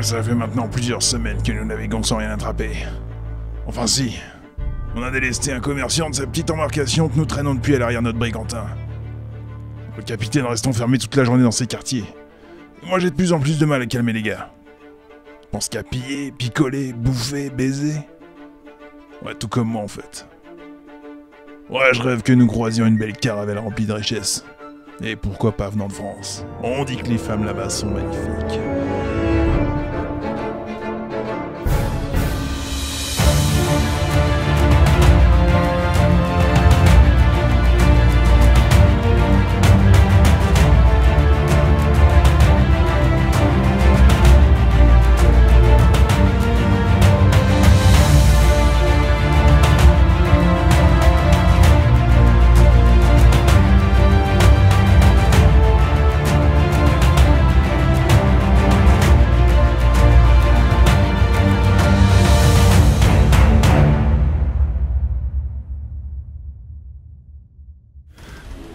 Ça fait maintenant plusieurs semaines que nous naviguons sans rien attraper. Enfin si, on a délesté un commerçant de sa petite embarcation que nous traînons depuis à l'arrière de notre brigantin. Le capitaine reste enfermé toute la journée dans ses quartiers. Et moi j'ai de plus en plus de mal à calmer les gars. Je pense qu'à piller, picoler, bouffer, baiser. Ouais, tout comme moi en fait. Ouais, je rêve que nous croisions une belle caravelle remplie de richesses. Et pourquoi pas venant de France. On dit que les femmes là-bas sont magnifiques.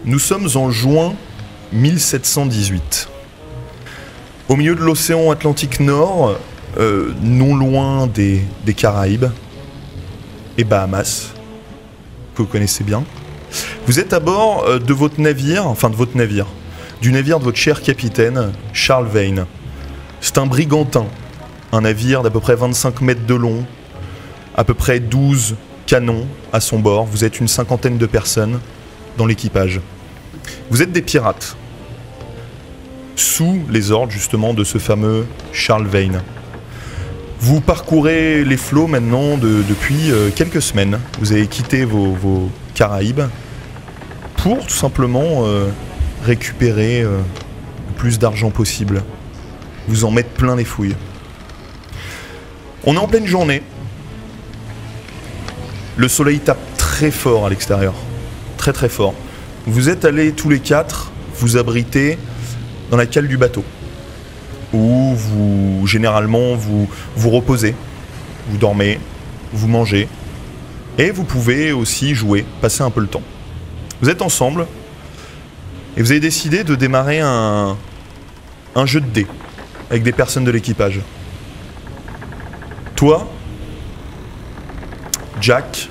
Nous sommes en juin 1718. Au milieu de l'océan Atlantique Nord, non loin des Caraïbes et Bahamas, que vous connaissez bien, vous êtes à bord de votre navire, du navire de votre cher capitaine, Charles Vane. C'est un brigantin, un navire d'à peu près 25 mètres de long, à peu près 12 canons à son bord. Vous êtes une cinquantaine de personnes dans l'équipage. Vous êtes des pirates, sous les ordres justement de ce fameux Charles Vane. Vous parcourez les flots maintenant depuis quelques semaines. Vous avez quitté vos Caraïbes pour tout simplement récupérer le plus d'argent possible. Vous en mettre plein les fouilles. On est en pleine journée. Le soleil tape très fort à l'extérieur. Très très fort. Vous êtes allés tous les quatre vous abriter dans la cale du bateau, où généralement vous reposez, vous dormez, vous mangez, et vous pouvez aussi jouer, passer un peu le temps. Vous êtes ensemble, et vous avez décidé de démarrer un jeu de dés, avec des personnes de l'équipage. Toi, Jack,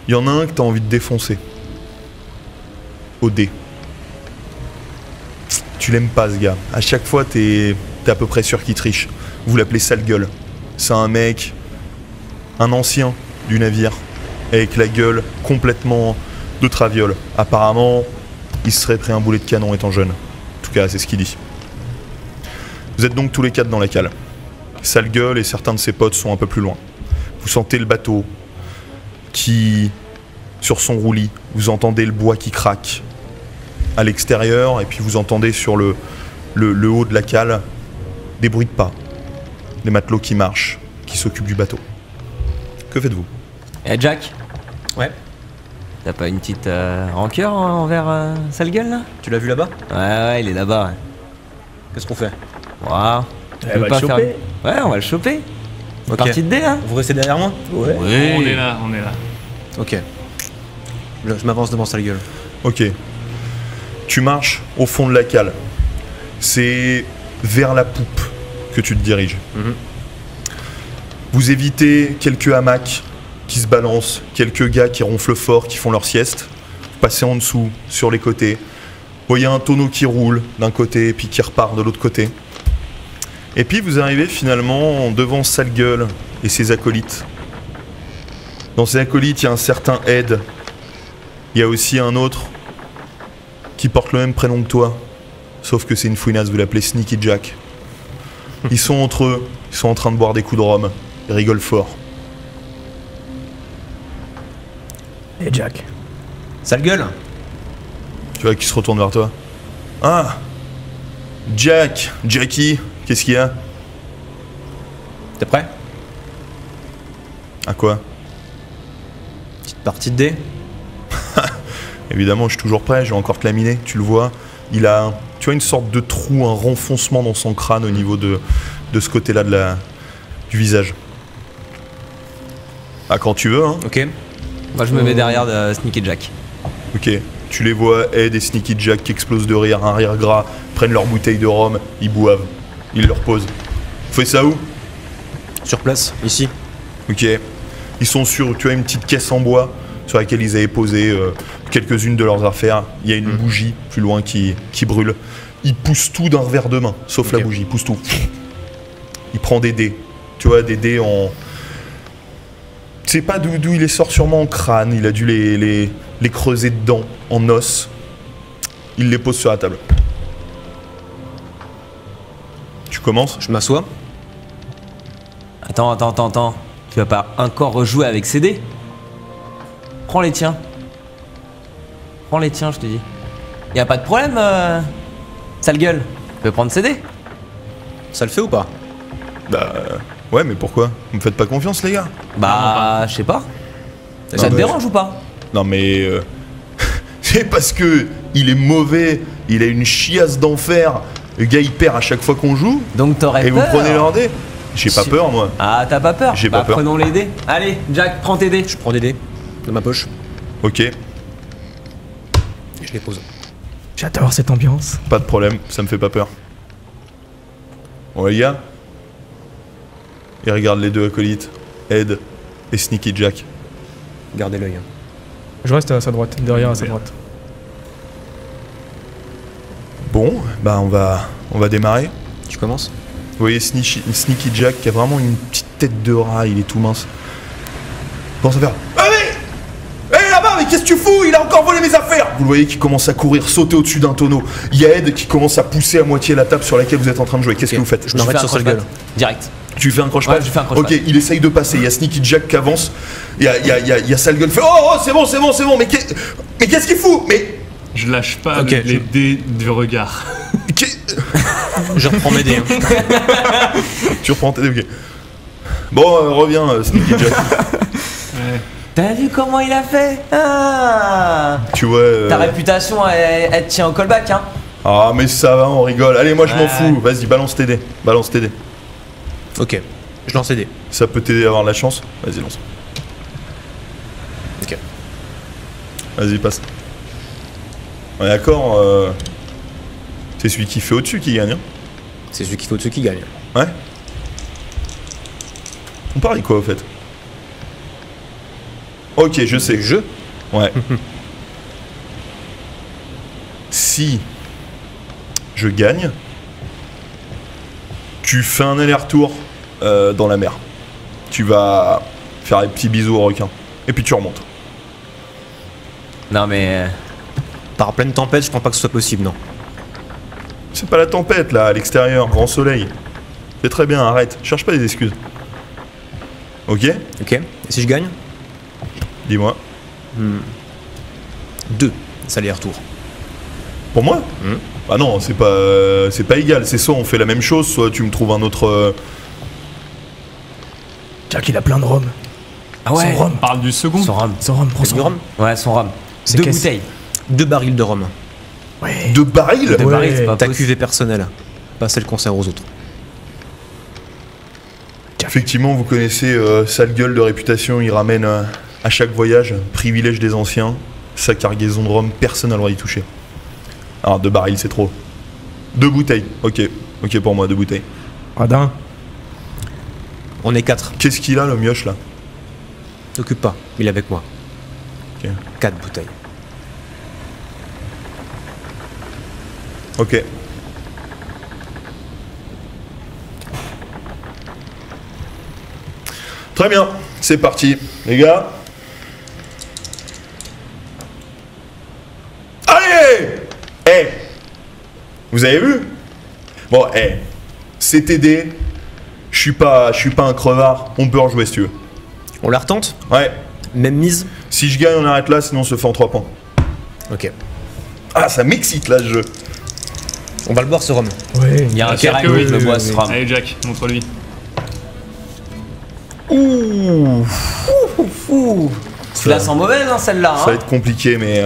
il y en a un que tu as envie de défoncer. Au dé. Tu l'aimes pas ce gars. À chaque fois t'es à peu près sûr qu'il triche. Vous l'appelez sale gueule. C'est un mec, un ancien du navire, avec la gueule complètement de traviole. Apparemment, il se serait pris un boulet de canon étant jeune. En tout cas, c'est ce qu'il dit. Vous êtes donc tous les quatre dans la cale. Sale gueule et certains de ses potes sont un peu plus loin. Vous sentez le bateau qui, sur son roulis, vous entendez le bois qui craque à l'extérieur, et puis vous entendez sur le haut de la cale des bruits de pas, des matelots qui marchent, qui s'occupent du bateau. Que faites-vous? Eh Jack? Ouais. T'as pas une petite rancœur envers sale gueule là? Tu l'as vu là-bas? Ouais, il est là-bas. Ouais. Qu'est-ce qu'on fait? Ouah. On va le choper. Ouais, on va le choper. Ok. Partie de dés hein? Vous restez derrière moi? Ouais. On est là. Ok. Je m'avance devant sale gueule. Ok. Tu marches au fond de la cale. C'est vers la poupe que tu te diriges. Vous évitez quelques hamacs qui se balancent, quelques gars qui ronflent fort, qui font leur sieste. Vous passez en dessous, sur les côtés. Vous voyez un tonneau qui roule d'un côté, puis qui repart de l'autre côté. Et puis vous arrivez finalement devant sale gueule et ses acolytes. Dans ses acolytes, il y a un certain Ed. Il y a aussi un autre qui porte le même prénom que toi, sauf que c'est une fouinasse, vous l'appelez Sneaky Jack. Ils sont entre eux, ils sont en train de boire des coups de rhum, ils rigolent fort. Et Jack. Sale gueule. Tu vois qui se retourne vers toi. Ah, Jackie, qu'est-ce qu'il y a? T'es prêt? À quoi? Petite partie de dés. Évidemment, je suis toujours prêt, j'ai encore te laminé, tu le vois. Il a, tu vois, une sorte de trou, un renfoncement dans son crâne au niveau de ce côté-là du visage. Ah, quand tu veux, hein. Ok. Moi je me mets derrière Sneaky Jack. Ok, tu les vois, Ed et Sneaky Jack qui explosent de rire, un rire gras, prennent leur bouteille de rhum, ils boivent. Il le repose. Vous faites ça où? Sur place, ici. Ok. Ils sont sur, tu as une petite caisse en bois sur laquelle ils avaient posé quelques-unes de leurs affaires. Il y a une bougie plus loin qui brûle. Il pousse tout d'un revers de main, sauf la bougie, il pousse tout. Il prend des dés. Tu vois, des dés en... Tu sais pas d'où il les sort, sûrement en crâne. Il a dû les creuser dedans, en os. Il les pose sur la table. Tu commences? Je m'assois. Attends. Tu vas pas encore rejouer avec ces dés? Prends les tiens. Prends les tiens, je te dis. Y a pas de problème, sale gueule. Tu peux prendre ces dés? Ça le fait ou pas? Bah... Ouais, mais pourquoi? Vous me faites pas confiance, les gars? Bah, je sais pas. Ça Non, te mais- dérange ou pas? Non mais... c'est parce que il est mauvais, il a une chiasse d'enfer. Le gars, il perd à chaque fois qu'on joue. Donc t'aurais Et vous peur? prenez leur dé? J'ai pas Si- peur, moi. Ah, t'as pas peur? J'ai Bah, pas peur. prenons les dés. Allez, Jack, prends tes dés. Je prends des dés dans ma poche Ok, et je les pose. J'adore cette ambiance. pas de problème, ça me fait pas peur. Bon, les gars. Et regarde les deux acolytes, Ed et Sneaky Jack. Gardez l'œil. Hein. Je reste à sa droite, derrière à sa droite. Bon, bah on va démarrer. Tu commences? Vous voyez Sneaky Jack qui a vraiment une petite tête de rat, il est tout mince. Commence à faire... Allez là-bas, mais qu'est-ce que tu fous? Il a encore volé mes affaires! Vous le voyez qui commence à courir, sauter au-dessus d'un tonneau. Il y a Ed qui commence à pousser à moitié la table sur laquelle vous êtes en train de jouer. Qu'est-ce que vous faites? Je m'arrête sur sa gueule. Direct. Tu fais un croche-patte? Ouais, je fais un croche-patte. Ok, il essaye de passer. Il y a Sneaky Jack qui avance. Il y a sale gueule. Fait oh, c'est bon. Mais qu'est-ce qu'il fout? Mais Je lâche pas Ok, les dés du regard. qu'est- Je reprends mes dés. Hein. tu reprends tes ok. Bon, reviens, Sneaky Jack. Ouais. T'as vu comment il a fait? Ah, Tu vois. ta réputation, elle tient au callback, hein. Ah, mais ça va, on rigole. Allez, moi je m'en Ouais. fous. Vas-y, balance tes dés. Balance tes dés. Ok, je lance les dés. Ça peut t'aider à avoir de la chance. Vas-y, lance. Ok. Vas-y, passe. On est d'accord, c'est celui qui fait au-dessus qui gagne, hein? C'est celui qui fait au-dessus qui gagne. Ouais. On parie quoi, au fait? Ok, je sais. Je Ouais. Si je gagne, tu fais un aller-retour dans la mer. Tu vas faire des petits bisous au requin. Et puis tu remontes. Non, mais. Par pleine tempête, je pense pas que ce soit possible, non. C'est pas la tempête là, à l'extérieur, grand soleil. C'est très bien, arrête. Cherche pas des excuses. Ok? Ok. Et si je gagne? Dis-moi. 2. Ça les retour. Pour moi? Ah non, c'est pas égal. C'est soit on fait la même chose, soit tu me trouves un autre. Jack, il a plein de rhum. Ah ouais. Son rhum. On parle du second. Son rhum. Son rhum, prends C'est son du rhum. rhum? Ouais, son rhum. C'est 2 qu'est-ce- bouteilles. 2 barils de rhum. Ouais. De baril? De Ouais. barils, c'est pas Ta possible. cuvée personnelle. Pas celle qu'on sert aux autres. Effectivement, vous connaissez sale gueule de réputation, il ramène à chaque voyage, privilège des anciens, sa cargaison de rhum, personne n'a le droit d'y toucher. Alors, 2 barils, c'est trop. 2 bouteilles, ok pour moi, 2 bouteilles. Radin. On est 4. Qu'est-ce qu'il a, le mioche, là? T'occupe pas, il est avec moi. Ok. 4 bouteilles. Ok. Très bien, c'est parti, les gars. Allez! Eh! Vous avez vu? Bon, c'est aidé. Je suis pas un crevard. On peut rejouer si tu veux. On la retente? Ouais. Même mise? Si je gagne, on arrête là, sinon on se fait en 3 points. Ok. Ah, ça m'excite là, ce jeu. On va le boire ce rhum. Ouais. Il y a un Sûr intérêt que que oui. je le bois, ce rhum. Allez Jack, montre-lui. Ouh. Tu la sens mauvaise, hein, celle-là, Ça va hein. être compliqué, mais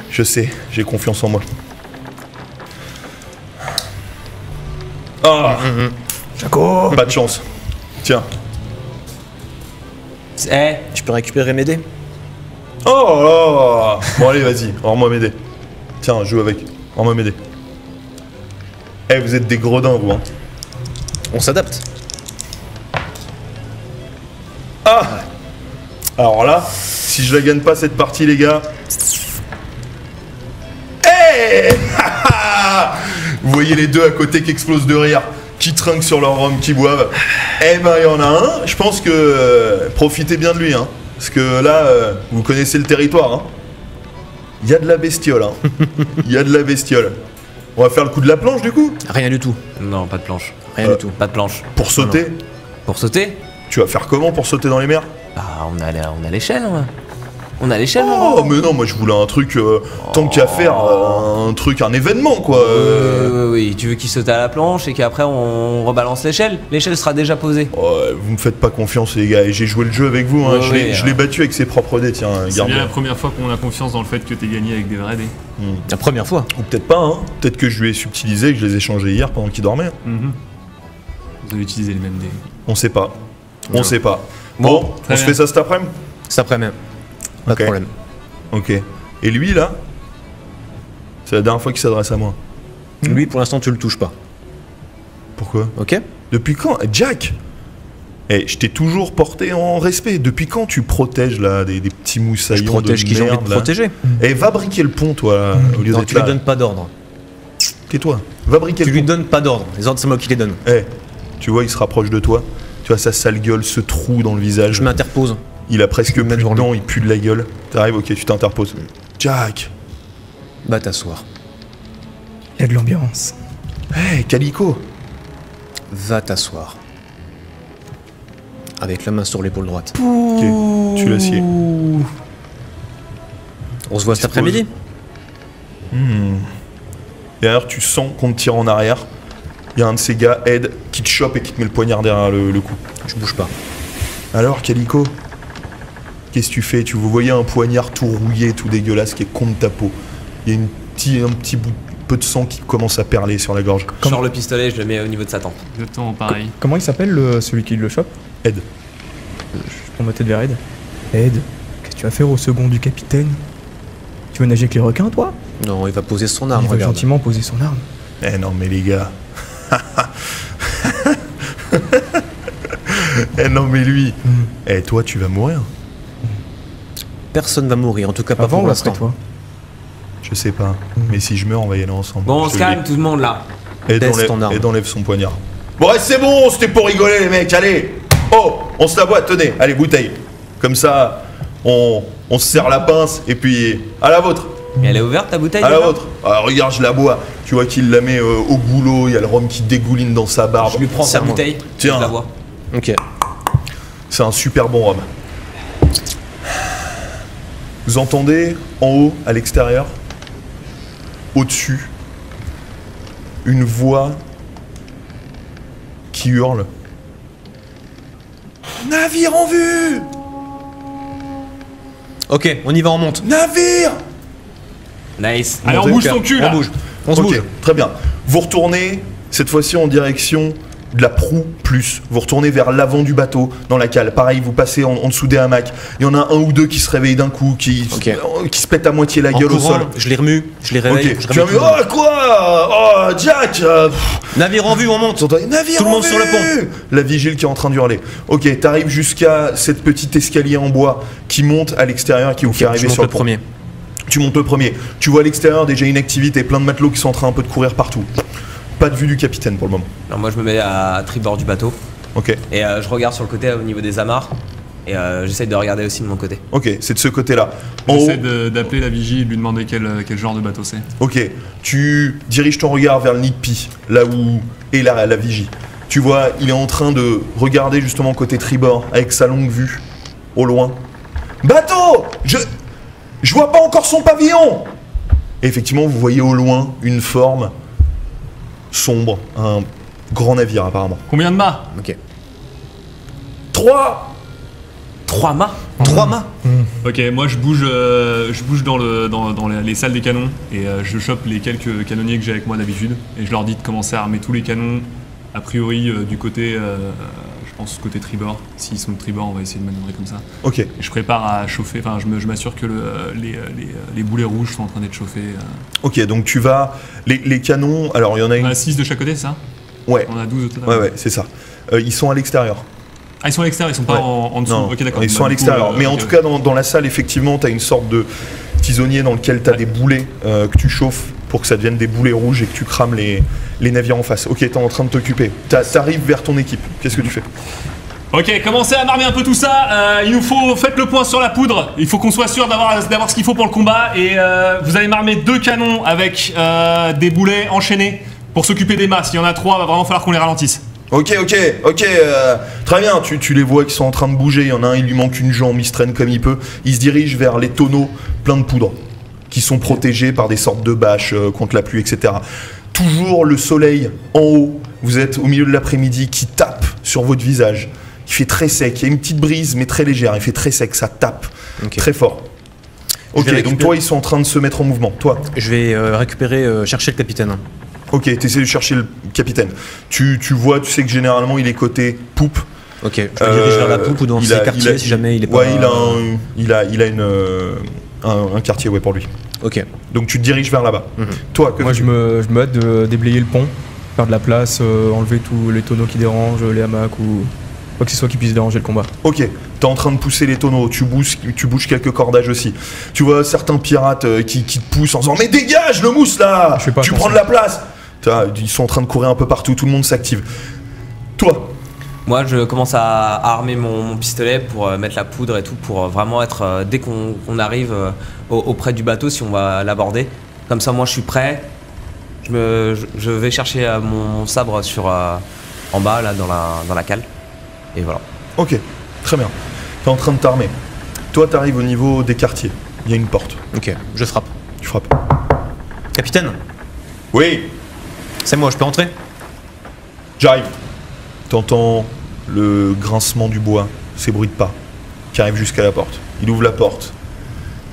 je sais, j'ai confiance en moi. Ah, Jaco. pas de chance. Tiens. Eh, Je peux récupérer mes dés? Oh là. Bon allez, vas-y, rends-moi mes dés. Tiens, joue avec. Rends-moi mes dés. Eh, vous êtes des gredins, vous, hein. On s'adapte. Ah. Alors là, si je la gagne pas cette partie, les gars... Hey. Vous voyez les deux à côté qui explosent de rire, qui trinquent sur leur rhum, qui boivent. Eh ben, il y en a un, je pense que... profitez bien de lui, hein. Parce que là, vous connaissez le territoire, hein. Il y a de la bestiole, hein. Il y a de la bestiole. On va faire le coup de la planche, du coup. Rien du tout. Non, pas de planche. Rien du tout. Pas de planche. Pour sauter. Pour sauter? Tu vas faire comment pour sauter dans les mers? Bah, on a l'échelle. Hein. On a l'échelle. Oh, mais non, moi je voulais un truc, tant qu'à faire, un événement, quoi. Oui. Tu veux qu'il saute à la planche et qu'après on rebalance l'échelle? L'échelle sera déjà posée. Oh, vous me faites pas confiance, les gars, et j'ai joué le jeu avec vous, hein. Ouais, Je l'ai battu avec ses propres dés, tiens, C'est garde. bien la première fois qu'on a confiance dans le fait que t'es gagné avec des vrais dés. La première fois. Ou peut-être pas, hein. Peut-être que je lui ai subtilisé, que je les ai changés hier pendant qu'il dormait. Vous avez utilisé les mêmes dés. On sait pas. On Non. sait pas. Bon, Bon, très on se bien. fait ça cet après-midi? C'est après-même. Pas Ok. de problème. Ok. Et lui, là? C'est la dernière fois qu'il s'adresse à moi. Lui, pour l'instant, tu le touches pas. Pourquoi? Ok? Depuis quand? Jack! Eh, je t'ai toujours porté en respect. Depuis quand tu protèges, là, des petits moussaillons Je protège de qui j'ai envie merde, de là? protéger. Eh, va briquer le pont, toi, là, au lieu Non, d'être tu lui là. donnes pas d'ordre. Tais-toi. Va briquer Tu le lui pont. donnes pas d'ordre. Les ordres, c'est moi qui les donne. Eh, tu vois, il se rapproche de toi. Tu vois sa sale gueule, ce trou dans le visage. Je m'interpose. Il a presque Je me mets plus de devant dents, il pue de la gueule. T'arrives, ok, tu t'interposes. Jack! Va t'asseoir. Il y a de l'ambiance. Eh, Calico! Va t'asseoir. Avec la main sur l'épaule droite. Ok, tu l'assieds. On se voit cet après-midi. Derrière, tu sens qu'on te tire en arrière. Il y a un de ces gars, Ed, qui te chope et qui te met le poignard derrière le cou. Je bouge pas. Alors, Calico, qu'est-ce que tu fais? Tu vous voyez un poignard tout rouillé, tout dégueulasse, qui est contre ta peau. Il y a un petit peu de sang qui commence à perler sur la gorge. Je sors le pistolet, je le mets au niveau de sa tempe. Exactement pareil. Comment il s'appelle celui qui le chope? Ed. Je prends ma tête vers Ed. Ed, qu'est-ce que tu vas faire au second du capitaine? Tu veux nager avec les requins, toi? Non, il va poser son arme, Il va regarde. gentiment poser son arme. Eh non, mais les gars. Eh non, mais lui. Eh, toi, tu vas mourir. Personne va mourir, en tout cas pas Avant pour ou après l'instant. toi? Je sais pas. Mais si je meurs, on va y aller ensemble. Bon, on Je se te le calme dis. tout le monde là. Ed Baisse ton arme. Ed enlève son poignard. Bon, ouais, c'est bon, c'était pour rigoler, les mecs, allez. Oh, on se la boit, tenez, allez, bouteille. Comme ça, on se serre la pince, et puis à la vôtre. Et elle est ouverte ta bouteille À la déjà vôtre. Ah, regarde, je la bois. Tu vois qu'il la met au goulot, il y a le rhum qui dégouline dans sa barbe. Je lui prends sa Serre-moi. bouteille. Tiens. Je la vois. Ok. C'est un super bon rhum. Vous entendez en haut, à l'extérieur, au-dessus, une voix qui hurle. Navire en vue! Ok, on y va, on monte. Navire! Nice. Allez, on Montez, bouge ok. ton cul On là. bouge. On se Ok, bouge. très bien. Vous retournez, cette fois-ci en direction de la proue plus. Vous retournez vers l'avant du bateau, dans la cale. Pareil, vous passez en dessous des hamacs. Il y en a un ou deux qui se réveillent d'un coup, qui se pètent à moitié la En gueule au courant, sol. je les remue, je les réveille. Ok, je tu vas réveille me tout le monde. oh quoi? Oh, Jack! Navire en vue, on monte. Vous entendez, navire Tout le en monde sur le vue La vigile qui est en train d'hurler. Ok, t'arrives jusqu'à cette petite escalier en bois qui monte à l'extérieur et qui vous fait Je arriver monte sur le le pont. premier. Tu montes le premier. Tu vois à l'extérieur déjà une activité, plein de matelots qui sont en train un peu de courir partout. Pas de vue du capitaine pour le moment. Alors moi je me mets à tribord du bateau Ok, et je regarde sur le côté au niveau des amarres et j'essaye de regarder aussi de mon côté. ok, c'est de ce côté-là. En haut, J'essaie d'appeler la vigie et de lui demander quel genre de bateau c'est. ok, tu diriges ton regard vers le nid de pie, là où est la vigie. Tu vois, il est en train de regarder justement côté tribord avec sa longue vue, au loin. Bateau! Je vois pas encore son pavillon! Et effectivement, vous voyez au loin une forme sombre, un grand navire apparemment. Combien de mâts? Ok. 3! 3 mâts. 3 mâts. Ok, moi je bouge dans les salles des canons et je chope les quelques canonniers que j'ai avec moi d'habitude et je leur dis de commencer à armer tous les canons. A priori du côté, je pense côté tribord. S'ils sont tribord, on va essayer de manœuvrer comme ça. Ok. Et je prépare à chauffer, enfin je m'assure que les boulets rouges sont en train d'être chauffés. Ok, donc tu vas... Les canons, alors il y en a On une... a 6 de chaque côté, c'est ça? Ouais, On a 12 au total. ouais, c'est ça. Ils sont à l'extérieur. Ah, ils sont à l'extérieur, ils sont pas Ouais. en dessous. Non, Ok, d'accord. ils sont à du coup, l'extérieur. Mais en ok, tout ouais. cas, dans la salle, effectivement, tu as une sorte de tisonnier dans lequel tu as des boulets que tu chauffes pour que ça devienne des boulets rouges et que tu crames les navires en face. Ok, t'es en train de t'occuper. T'arrives vers ton équipe. Qu'est-ce que tu fais? Ok, commencez à marmer un peu tout ça. Il nous faut, faites le point sur la poudre. Il faut qu'on soit sûr d'avoir ce qu'il faut pour le combat. Et vous allez marmer 2 canons avec des boulets enchaînés pour s'occuper des masses. Il y en a 3, va vraiment falloir qu'on les ralentisse. Ok, très bien, tu les vois qui sont en train de bouger, il y en a un, il lui manque une jambe, il se traîne comme il peut, il se dirige vers les tonneaux pleins de poudre, qui sont protégés par des sortes de bâches contre la pluie, etc. Toujours le soleil en haut, vous êtes au milieu de l'après-midi qui tape sur votre visage, il fait très sec, il y a une petite brise mais très légère, il fait très sec, ça tape, très fort. Ok, donc toi ils sont en train de se mettre en mouvement, toi? Je vais chercher le capitaine. Ok, t'essaies de chercher le capitaine. Tu vois, tu sais que généralement il est côté poupe. Ok, je me dirige vers la poupe ou dans ses quartiers si jamais il est pas... Ouais, il a un quartier pour lui. Ok. Donc tu te diriges vers là-bas. Toi, que Moi, fais-tu? je me hâte de déblayer le pont, faire de la place, enlever tous les tonneaux qui dérangent, les hamacs ou quoi que ce soit qui puisse déranger le combat. Ok, t'es en train de pousser les tonneaux, tu bouges quelques cordages aussi. Tu vois certains pirates qui te poussent en disant « Mais dégage le mousse là! Je fais pas Tu attention. prends de la place !» Ils sont en train de courir un peu partout, tout le monde s'active. Toi, Moi, je commence à armer mon pistolet pour mettre la poudre et tout, pour vraiment être, dès qu'on arrive auprès du bateau, si on va l'aborder. Comme ça, moi, je suis prêt. Je vais chercher mon sabre en bas, là, dans la cale. Et voilà. ok, très bien. T'es en train de t'armer. Toi, t'arrives au niveau des quartiers. Il y a une porte. Ok, je frappe. Tu frappes. Capitaine, Oui, c'est moi, je peux entrer? j'arrive. T'entends le grincement du bois, ces bruits de pas, qui arrivent jusqu'à la porte. Il ouvre la porte.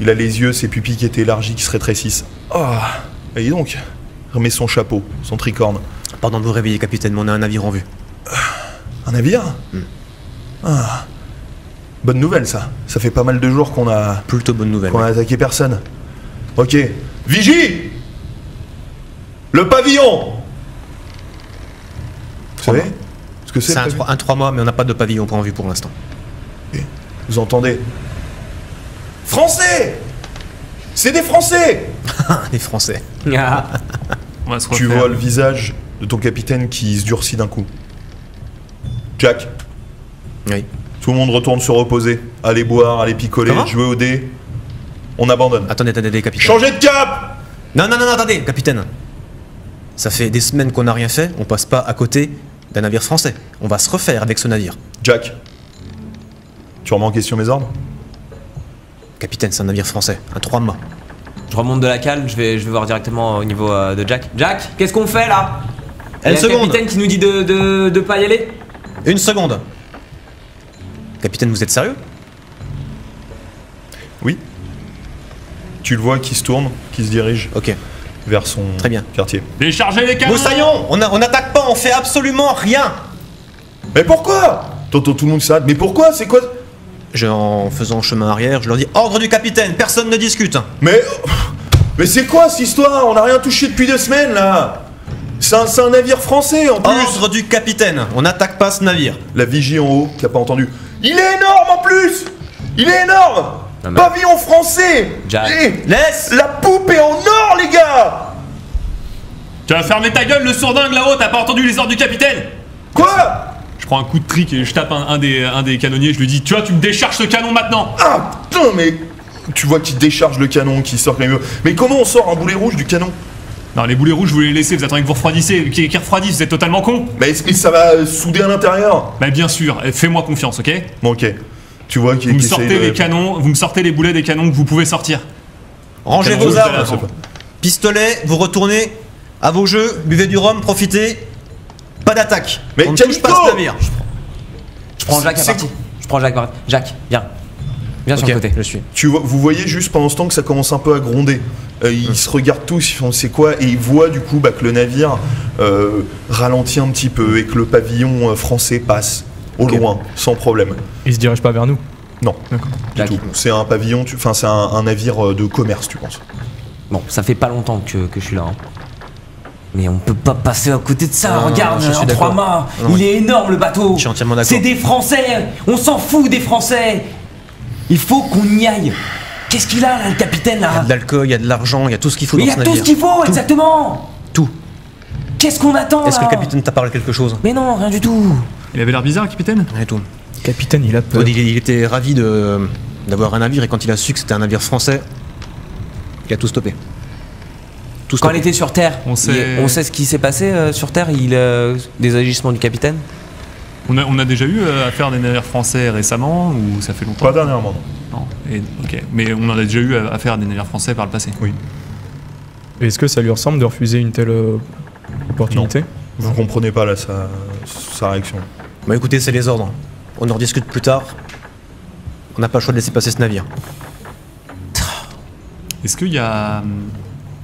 Il a les yeux, ses pupilles qui étaient élargies, qui se rétrécissent. Ah, et dis donc, il remet son chapeau, son tricorne. Pardon de vous réveiller, capitaine, mais on a un navire en vue. Un navire? Ah, bonne nouvelle ça. Ça fait pas mal de jours qu'on a Plutôt bonne nouvelle. ouais. attaqué personne. Ok. Vigie! Le pavillon! Vous savez ce que c'est? C'est le pavillon un 3 mois, mais on n'a pas de pavillon point en vue pour l'instant. Vous entendez? Français! C'est des Français! Les Français. On va se Tu refaire. vois le visage de ton capitaine qui se durcit d'un coup. Jack, Oui. tout le monde retourne se reposer. Allez boire, allez picoler, Comment jouer au dé. On abandonne. Attendez, capitaine. Changez de cap! Non, attendez, capitaine. Ça fait des semaines qu'on n'a rien fait, on passe pas à côté d'un navire français. On va se refaire avec ce navire. Jack, tu remets en question mes ordres? Capitaine, c'est un navire français, un 3 mâts. Je remonte de la cale, je vais voir directement au niveau de Jack. Jack, qu'est-ce qu'on fait là? Il y a Une un seconde. capitaine qui nous dit de pas y aller? Une seconde. Capitaine, vous êtes sérieux? Oui. Tu le vois qui se tourne, qui se dirige Ok. vers son Très bien. quartier. Déchargez les canons! Moussaillon, on n'attaque pas, on fait absolument rien. Mais pourquoi? T'entends tout le monde s'arrête. Mais pourquoi? C'est quoi? En faisant chemin arrière, je leur dis ordre du capitaine, personne ne discute. Mais c'est quoi cette histoire? On n'a rien touché depuis 2 semaines là. C'est un navire français en plus. Ordre du capitaine, on n'attaque pas ce navire. La vigie en haut qui a pas entendu. Il est énorme en plus. Il est énorme. Non, mais- Pavillon français. Jack. Eh, Laisse. la poupe est en or les gars. Tu vas fermer ta gueule, le sourdingue là-haut, t'as pas entendu les ordres du capitaine? Quoi? Je prends un coup de trick et je tape un des canonniers, je lui dis, tu vois, tu me décharges ce canon maintenant! Ah putain mais... Tu vois qu'il décharge le canon, qui sort quand même. Mais comment on sort un boulet rouge du canon? Non, les boulets rouges, vous les laissez, vous attendez que vous refroidissez, qui refroidissent, vous êtes totalement con? Mais ça va souder à l'intérieur. Bah bien sûr, fais-moi confiance, ok? Bon ok. Tu vois qu'il Vous me qu'il sortez essaye de- les canons, vous me sortez les boulets des canons que vous pouvez sortir. Rangez Canon vos rouge, armes. c'est pas- Pistolet, vous retournez à vos jeux, buvez du rhum, profitez. Pas d'attaque. Mais on ne quel touche pas mytho. ce navire. Je prends Jack à C'est- partie. Je prends Jack à partie. Jack, viens. Viens sur Ok, le côté. je suis. Vous voyez juste pendant ce temps que ça commence un peu à gronder. Ils se regardent tous, ils font c'est quoi, et ils voient du coup que le navire ralentit un petit peu et que le pavillon français passe au Ok. loin, sans problème. Il se dirige pas vers nous. Non, D'accord. du tout. C'est un pavillon, enfin c'est un navire de commerce, tu penses. Bon, ça fait pas longtemps que je suis là. Hein. Mais on peut pas passer à côté de ça. Non, Regarde, je suis en d'accord. 3 mains. Non, Il est énorme le bateau. Je suis entièrement d'accord. C'est des Français. On s'en fout des Français. Il faut qu'on y aille. Qu'est-ce qu'il a là, le capitaine Il y a là? de l'alcool, il y a de l'argent, il y a tout ce qu'il faut Mais il y dans ce a tout navire. ce qu'il faut, exactement. Tout. Qu'est-ce qu'on attend Est-ce que là le capitaine t'a parlé de quelque chose? Mais non, rien du tout. Il avait l'air bizarre, le capitaine. Rien du tout. Capitaine, il a peur. Il était ravi d'avoir un navire et quand il a su que c'était un navire français, il a tout stoppé. Tout Quand stoppé. il était sur Terre, On sait- on sait ce qui s'est passé sur Terre. Des agissements du capitaine. On a déjà eu affaire des navires français récemment ou ça fait longtemps? Pas dernièrement, non. Non. Ok. Mais on en a déjà eu affaire à des navires français par le passé. Oui. Est-ce que ça lui ressemble de refuser une telle opportunité? Vous comprenez pas là sa réaction. Bah écoutez, c'est les ordres. On en rediscute plus tard. On n'a pas le choix de laisser passer ce navire. Est-ce qu'il y a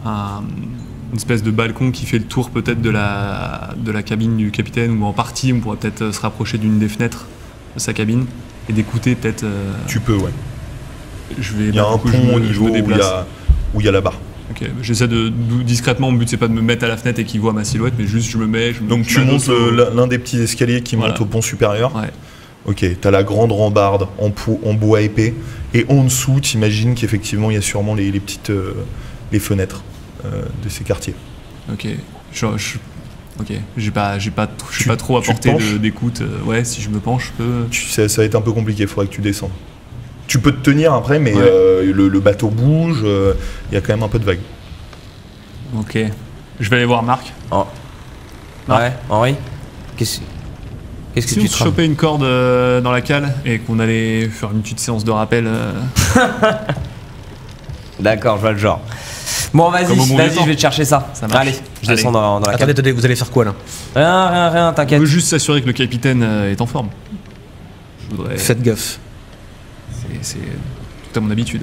une espèce de balcon qui fait le tour peut-être de la cabine du capitaine ou en partie on pourrait peut-être se rapprocher d'une des fenêtres de sa cabine et d'écouter peut-être. Tu peux, ouais. Je vais. Il y a bah, un du coup, pont au je niveau me où il déplace. y a la barre. Ok, j'essaie discrètement, mon but c'est pas de me mettre à la fenêtre et qu'il voit ma silhouette, mais juste je me mets. Donc je tu montes m'adosse au- l'un des petits escaliers qui Voilà. monte au pont supérieur. Ouais. Ok, t'as la grande rambarde en bois épais. Et en dessous, t'imagines qu'effectivement, il y a sûrement les petites les fenêtres de ces quartiers. Ok. Ok. J'ai pas Tu- trop tu te apporté penches d'écoute. Ouais, si je me penche, je peux. Ça va être un peu compliqué, il faudrait que tu descendes. Tu peux te tenir après, mais Ouais. le bateau bouge, il y a quand même un peu de vague. Ok. Je vais aller voir Marc. Oh. Ouais, Henri. Qu'est-ce que Si tu on te se chopait une corde dans la cale et qu'on allait faire une petite séance de rappel. D'accord, je vois le genre. Bon, vas-y, Comme au bon vieux vas-y, temps. je vais te chercher ça. Ça marche. Allez, je Allez. descends dans la Attendez, cabine. vous allez faire quoi là? Rien, On t'inquiète. veut juste s'assurer que le capitaine est en forme. Je voudrais. Faites gaffe. C'est tout à mon habitude.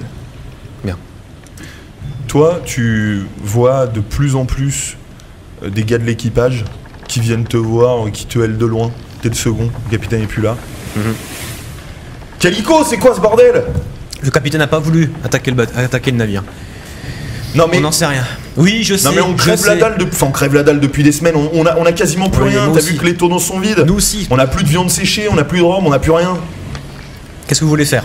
Toi, tu vois de plus en plus des gars de l'équipage qui viennent te voir, qui te hèlent de loin. T'es le second, le capitaine est plus là. Calico, c'est quoi ce bordel? Le capitaine n'a pas voulu attaquer le navire. Non mais, On n'en sait rien. Oui, je sais. non mais on je crève la sais. dalle on crève la dalle depuis des semaines, on a quasiment plus Oui, rien, nous t'as aussi. vu que les tonneaux sont vides. Nous aussi. On a plus de viande séchée, on a plus de rhum, on a plus rien. Qu'est-ce que vous voulez faire?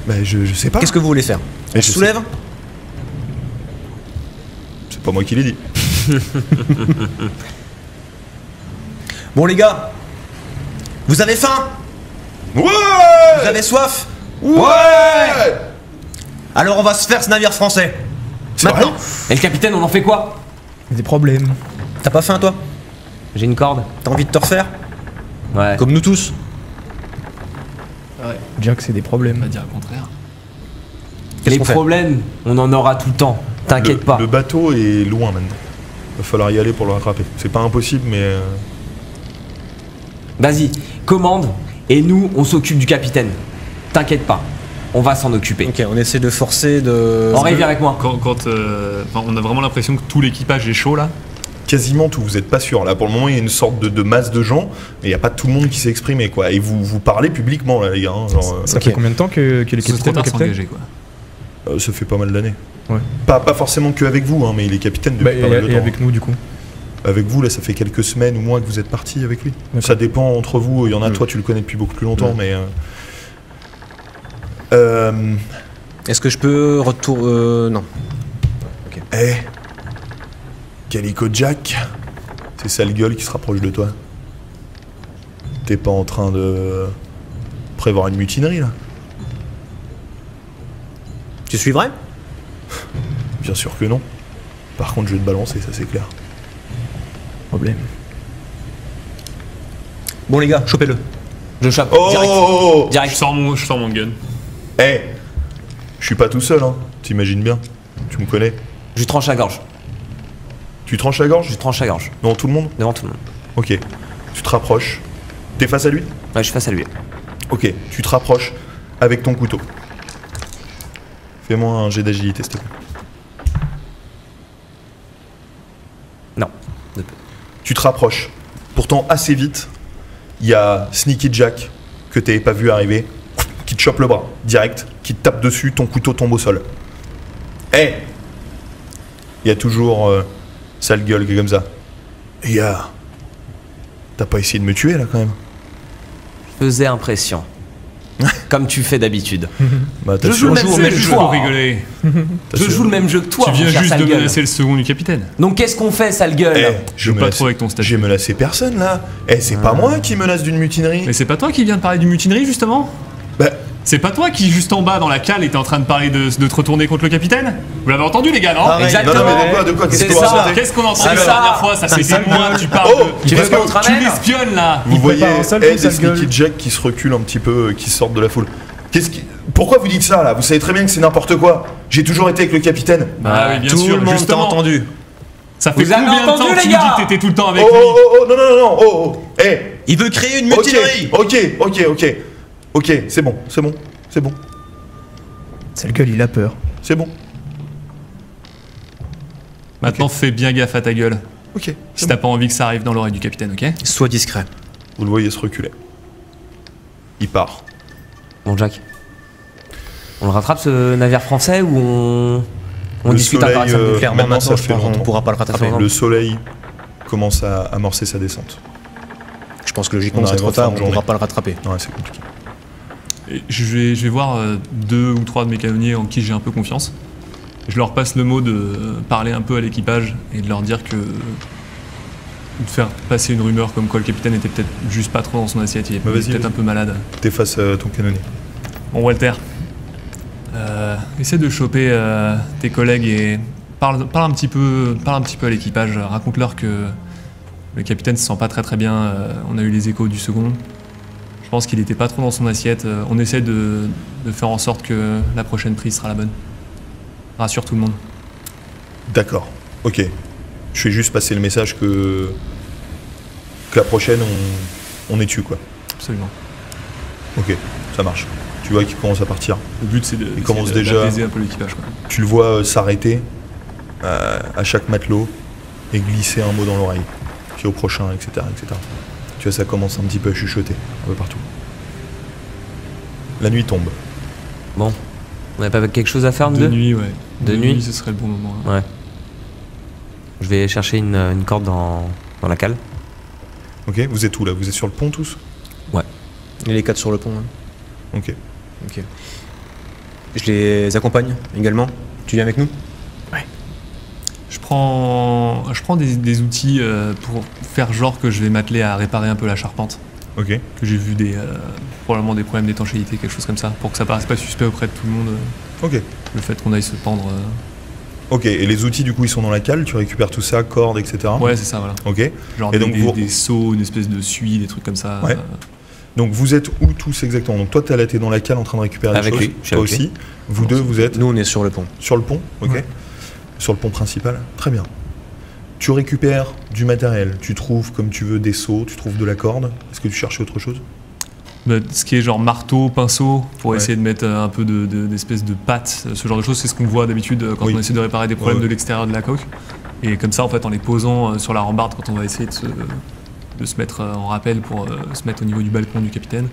Bah je sais pas. Qu'est-ce que vous voulez faire? Et On je se sais. soulève? C'est pas moi qui l'ai dit. Bon les gars, vous avez faim? Ouais. Vous avez soif? Ouais. Alors on va se faire ce navire français. C'est Maintenant. vrai. Et le capitaine, on en fait quoi? Des problèmes. T'as pas faim toi? J'ai une corde. T'as envie de te refaire? Ouais. Comme nous tous. Jack, c'est des On problèmes. va dire le contraire. Qu'est-ce Les qu'on fait? problèmes, on en aura tout le temps. T'inquiète pas. Le bateau est loin maintenant. Va falloir y aller pour le rattraper. C'est pas impossible mais Vas-y, commande, et nous, on s'occupe du capitaine. T'inquiète pas, on va s'en occuper. Ok, on essaie de forcer de. Henri, viens avec moi. Enfin, on a vraiment l'impression que tout l'équipage est chaud là. quasiment tout, vous êtes pas sûr. Là pour le moment il y a une sorte de masse de gens, mais il n'y a pas tout le monde qui s'est exprimé quoi. Et vous parlez publiquement là les gars. Hein, genre, Ça Ok. fait combien de temps que les C'est trop capitaines tard au de capitaine s'engager quoi. ça fait pas mal d'années. Ouais. Pas forcément que avec vous, hein, mais il est capitaine depuis Bah, pas mal de et temps. avec nous du coup. Avec vous, là, ça fait quelques semaines ou mois que vous êtes parti avec lui. D'accord. Ça dépend entre vous. Il y en a, Mm. toi, tu le connais depuis beaucoup plus longtemps, Mm. mais. Est-ce que je peux non. Eh Calico Jack, c'est sale gueule qui se rapproche de toi. T'es pas en train de prévoir une mutinerie, là? Tu suivrais? Bien sûr que non. Par contre, je vais te balancer, ça c'est clair. Problème. Bon les gars, chopez-le. Je chope, Oh, direct. oh, oh, oh. Je Direct. sors mon gun. Eh je suis pas tout seul, hein. T'imagines bien. Tu me connais. Je lui tranche la gorge. Tu tranches la gorge Je lui tranche la gorge. devant tout le monde? Devant tout le monde. Ok. Tu te rapproches. T'es face à lui? Ouais, je suis face à lui. Ok. Tu te rapproches avec ton couteau. Fais-moi un jet d'agilité, s'il te plaît. Non. Tu te rapproches, pourtant assez vite, Il y a Sneaky Jack, que t'avais pas vu arriver, qui te chope le bras, direct, qui te tape dessus, ton couteau tombe au sol. Il y a toujours sale gueule qui est comme ça. Et t'as pas essayé de me tuer là quand même? Faisais impression. Comme tu fais d'habitude. Bah, Je joue le même jeu que toi. Pour rigoler. Je joue le même jeu que toi. Tu viens mon cher juste sale de gueule. menacer le second du capitaine. Donc qu'est-ce qu'on fait, sale gueule? Je veux pas trop avec ton statut. J'ai menacé personne là. C'est pas moi qui menace d'une mutinerie. Mais c'est pas toi qui viens de parler du mutinerie justement? Bah, C'est pas toi qui, juste en bas dans la cale, était en train de parler de te retourner contre le capitaine? Vous l'avez entendu, les gars, non? Exactement. non, mais de quoi qu'est-ce C'est que vous ça. racontez? Qu'est-ce qu'on a entendu C'est la ça. dernière fois? Ça fait des mois, tu parles Oh, de. Tu veux qu'on te Tu ramène? l'espionnes là! Vous voyez prépare un sale coup, des sale gueule. Sneaky Jack qui se reculent un petit peu, qui sortent de la foule. Pourquoi vous dites ça là? Vous savez très bien que c'est n'importe quoi. J'ai toujours été avec le capitaine. Bah oui, bien Tout sûr, le monde t'a justement. entendu. Ça fait Vous avez combien de entendu, temps que les tu nous dis gars que t'étais tout le temps avec Oh, lui? oh, non, non, non, oh, oh. Il veut créer une Ok, mutinerie. ok, c'est bon. Sale gueule, il a peur. C'est bon. Maintenant, fais bien gaffe à ta gueule. Ok. Si t'as pas envie que ça arrive dans l'oreille du capitaine, ok? Sois discret. Vous le voyez se reculer. Il part. Bon, Jack. On le rattrape ce navire français ou on Le discute soleil, encore avec ça? Clairement, maintenant, maintenant, ça je fait pense qu'on longtemps. pourra pas le rattraper. Le soleil commence à amorcer sa descente. Je pense que logiquement, On c'est arrive trop en fin tard, de on journée. pourra pas le rattraper. Ouais, c'est compliqué. Et je vais voir 2 ou 3 de mes canonniers en qui j'ai un peu confiance. Je leur passe le mot de parler un peu à l'équipage et de leur dire que. De faire passer une rumeur comme quoi le capitaine était peut-être juste pas trop dans son assiette, il est Bah, vas-y, peut-être vas-y. un peu malade. T'es face à ton canonnier. Bon, Walter, essaie de choper tes collègues et parle un petit peu à l'équipage. Raconte-leur que le capitaine se sent pas très bien. On a eu les échos du second. Je pense qu'il était pas trop dans son assiette. On essaie de faire en sorte que la prochaine prise sera la bonne. Rassure tout le monde. D'accord. Ok. Je fais juste passer le message que la prochaine, on est dessus, quoi. Absolument. Ok, ça marche. Tu vois qu'il commence à partir. Le but c'est de Il commence essayer déjà- d'apaiser un peu l'équipage, quoi. Tu le vois s'arrêter à chaque matelot et glisser un mot dans l'oreille. Puis au prochain, etc., etc. Tu vois, ça commence un petit peu à chuchoter un peu partout. La nuit tombe. Bon. On n'a pas quelque chose à faire, nous De deux? nuit, ouais. De nuit ce serait le bon moment. hein. Ouais. Je vais chercher une corde dans la cale. Ok, vous êtes où là? Vous êtes sur le pont tous? Il y a les 4 sur le pont. hein. Ok. Ok. Je les accompagne également. Tu viens avec nous? Je prends des outils pour faire genre que je vais m'atteler à réparer un peu la charpente. Ok. Que j'ai vu probablement des problèmes d'étanchéité, quelque chose comme ça, pour que ça paraisse pas suspect auprès de tout le monde, Ok. le fait qu'on aille se pendre. Ok, et les outils du coup ils sont dans la cale, tu récupères tout ça, cordes, etc. Ouais, c'est ça, voilà. Ok. Genre Et des, donc des- vous- des seaux, une espèce de suie, des trucs comme ça. Ouais. Donc vous êtes où tous exactement? Donc toi t'es dans la cale en train de récupérer Avec des choses, lui, je suis toi avec aussi. Vous deux vous êtes Nous, on est sur le pont. sur le pont, ok. Ouais. Sur le pont principal, très bien. Tu récupères du matériel, tu trouves comme tu veux des seaux, tu trouves de la corde. Est-ce que tu cherches autre chose? Bah, ce qui est genre marteau, pinceau, pour Ouais. essayer de mettre un peu d'espèce de pâte, ce genre de choses, c'est ce qu'on voit d'habitude quand Oui. on essaie de réparer des problèmes Ouais. de l'extérieur de la coque. Et comme ça, en fait, en les posant sur la rambarde, quand on va essayer de se mettre en rappel pour se mettre au niveau du balcon du capitaine,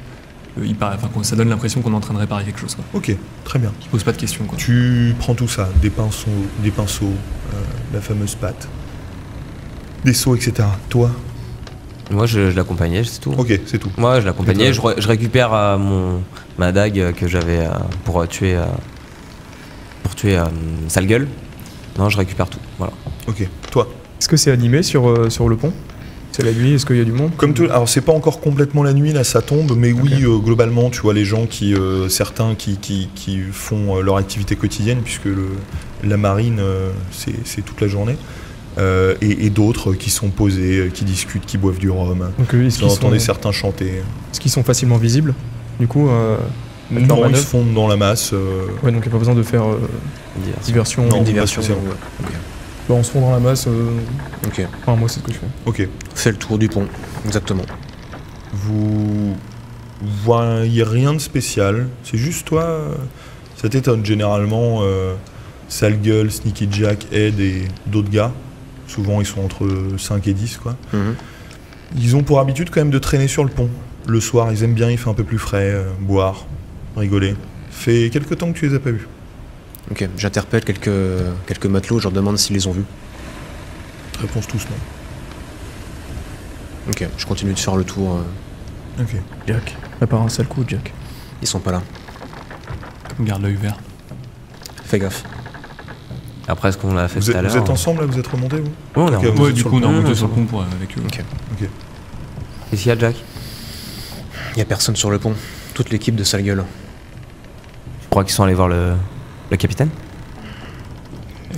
ça donne l'impression qu'on est en train de réparer quelque chose, quoi. Ok, très bien. Qui pose pas de questions, quoi. Tu prends tout ça, des pinceaux, la fameuse pâte, des seaux, etc. Toi? Moi, je l'accompagnais, c'est tout. Ok, c'est tout. Moi, je l'accompagnais. Et Je récupère ma dague que j'avais pour tuer sale gueule. Non, je récupère tout. Voilà. Ok, toi? Est-ce que c'est animé sur le pont? C'est la nuit, est-ce qu'il y a du monde? Comme tout, alors c'est pas encore complètement la nuit, là ça tombe, mais oui, globalement, tu vois les gens certains qui font leur activité quotidienne, puisque la marine, c'est toute la journée, et d'autres qui sont posés, qui discutent, qui boivent du rhum. Donc est-ce Vous qu'ils entendez sont, certains chanter. est-ce qu'ils sont facilement visibles? Du coup, avec leur Non, ils manœuvre? se fondent dans la masse. Ouais, donc il n'y a pas besoin de faire diversion. Non, Une pas diversion. spécialement. Bah, on se fond dans la masse. Ok. Enfin, moi, c'est ce que je fais. Ok. Fais le tour du pont. Exactement. Vous voyez rien de spécial, c'est juste toi, ça t'étonne généralement, Sale Gueule, Sneaky Jack, Ed et d'autres gars, souvent ils sont entre 5 et 10 quoi. Mhm. Ils ont pour habitude quand même de traîner sur le pont. Le soir, ils aiment bien, il fait un peu plus frais, boire, rigoler. Fait quelque temps que tu les as pas vus. Ok, j'interpelle quelques matelots, je leur demande s'ils les ont vus. Réponse tous non. Ok, je continue de faire le tour. Ok. Jack, prépare un sale coup, Jack. Ils sont pas là. Garde l'œil ouvert. Fais gaffe. Après ce qu'on a fait tout à l'heure. Vous êtes ensemble là, vous êtes remontés vous? Ouais, on est Ok, remonté. vous Ouais, êtes du sur coup, on le est pont. remonté sur le pont pour avec eux. Ok. Ok. Qu'est-ce qu'il y a, Jack? Y a personne sur le pont. Toute l'équipe de sale gueule. Je crois qu'ils sont allés voir le capitaine.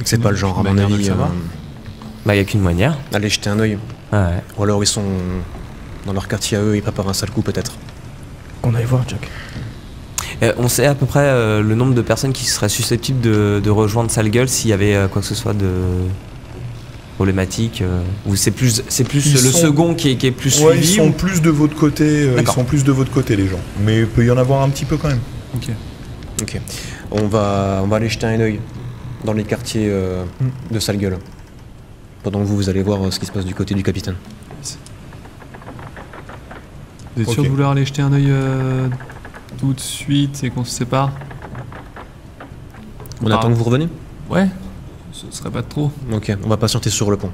C'est pas le genre, à mon manière de avis. le savoir. Bah, y a qu'une manière. Allez jeter un œil. Ouais. Ou alors ils sont dans leur quartier à eux, ils préparent un sale coup peut-être. On aille voir, Jack. On sait à peu près le nombre de personnes qui seraient susceptibles de rejoindre Sale Gueule s'il y avait quoi que ce soit de problématique. Ou c'est plus Ils le sont- second qui est plus Ouais, ils suivi. sont ou- plus de votre côté. Ils D'accord. sont plus de votre côté les gens. Mais il peut y en avoir un petit peu quand même. Ok. Ok. On va aller jeter un œil dans les quartiers de sale gueule. Pendant que vous allez voir ce qui se passe du côté du capitaine. Vous êtes sûr Ok. de vouloir aller jeter un œil tout de suite et qu'on se sépare? On attend que vous reveniez? Ouais. Ce serait pas de trop. Ok, on va patienter sur le pont.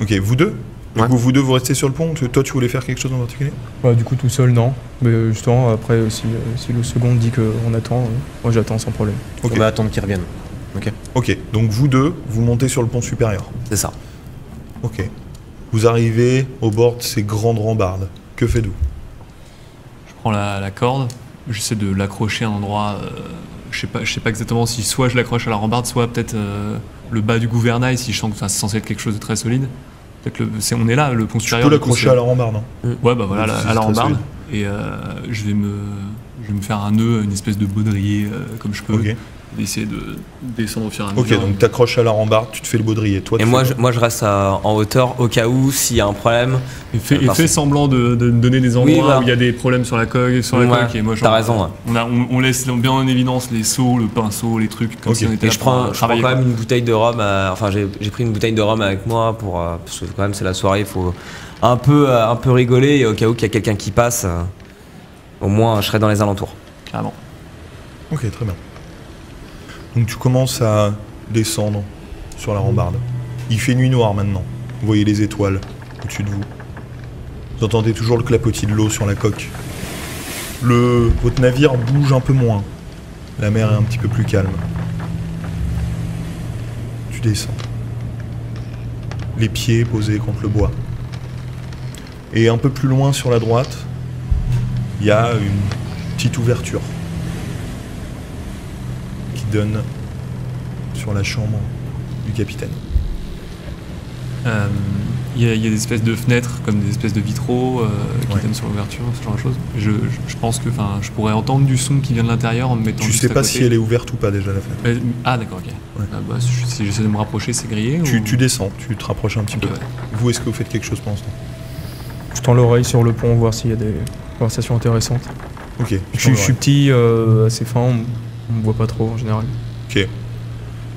Ok, vous deux. Du Ouais. coup, vous deux, vous restez sur le pont. Toi, tu voulais faire quelque chose en particulier? Bah, du coup, tout seul, non. Mais justement, après, si le second dit qu'on attend, moi j'attends sans problème. Ok. On va attendre qu'ils reviennent. Ok. Donc vous deux, vous montez sur le pont supérieur. C'est ça. Ok. Vous arrivez au bord de ces grandes rambardes. Que faites-vous? Je prends la corde, j'essaie de l'accrocher à un endroit. Je sais pas exactement si soit je l'accroche à la rambarde, soit peut-être le bas du gouvernail si je sens que c'est censé être quelque chose de très solide. Peut-être on est là, le pont Tu supérieur. peux du coup, l'accrocher c'est- à la rambarde. Hein. Ouais, bah voilà, C'est à la très rambarde. solide. Et je vais me faire un nœud, une espèce de baudrier comme je peux. Ok. D'essayer de descendre au fur et à Ok, mesure. donc t'accroches à la rambarde, tu te fais le baudrier. Toi, Et tu moi fais je reste en hauteur au cas où s'il y a un problème. Et fais Parfait. semblant de me donner des endroits Oui, voilà. où il y a des problèmes sur la coque. Ouais, Et moi, t'as raison, ouais. On laisse bien en évidence les seaux, le pinceau, les trucs, comme Ok. si on était Et là je pour, prends quand travailler, même une bouteille de rhum. Enfin, j'ai pris une bouteille de rhum avec moi pour parce que quand même c'est la soirée, il faut un peu rigoler et au cas où qu'il y a quelqu'un qui passe, au moins je serai dans les alentours. Clairement. Ok, très bien. Donc tu commences à descendre sur la rambarde. Il fait nuit noire maintenant. Vous voyez les étoiles au-dessus de vous. Vous entendez toujours le clapotis de l'eau sur la coque. Votre navire bouge un peu moins. La mer est un petit peu plus calme. Tu descends. Les pieds posés contre le bois. Et un peu plus loin sur la droite, il y a une petite ouverture qui donne sur la chambre du capitaine. Il y a des espèces de fenêtres, comme des espèces de vitraux qui Ouais. donnent sur l'ouverture, ce genre de choses. Je pense que je pourrais entendre du son qui vient de l'intérieur en me mettant Tu juste sais à pas côté. si elle est ouverte ou pas déjà la fenêtre. Ah d'accord, ok. Ouais. Ah, bah, si j'essaie de me rapprocher, c'est grillé Tu descends, tu te rapproches un petit Ok, peu. ouais. Vous, est-ce que vous faites quelque chose pendant ce temps? Je tends l'oreille sur le pont, voir s'il y a des conversations intéressantes. Ok. Je suis petit, assez fin, on me voit pas trop en général. Ok.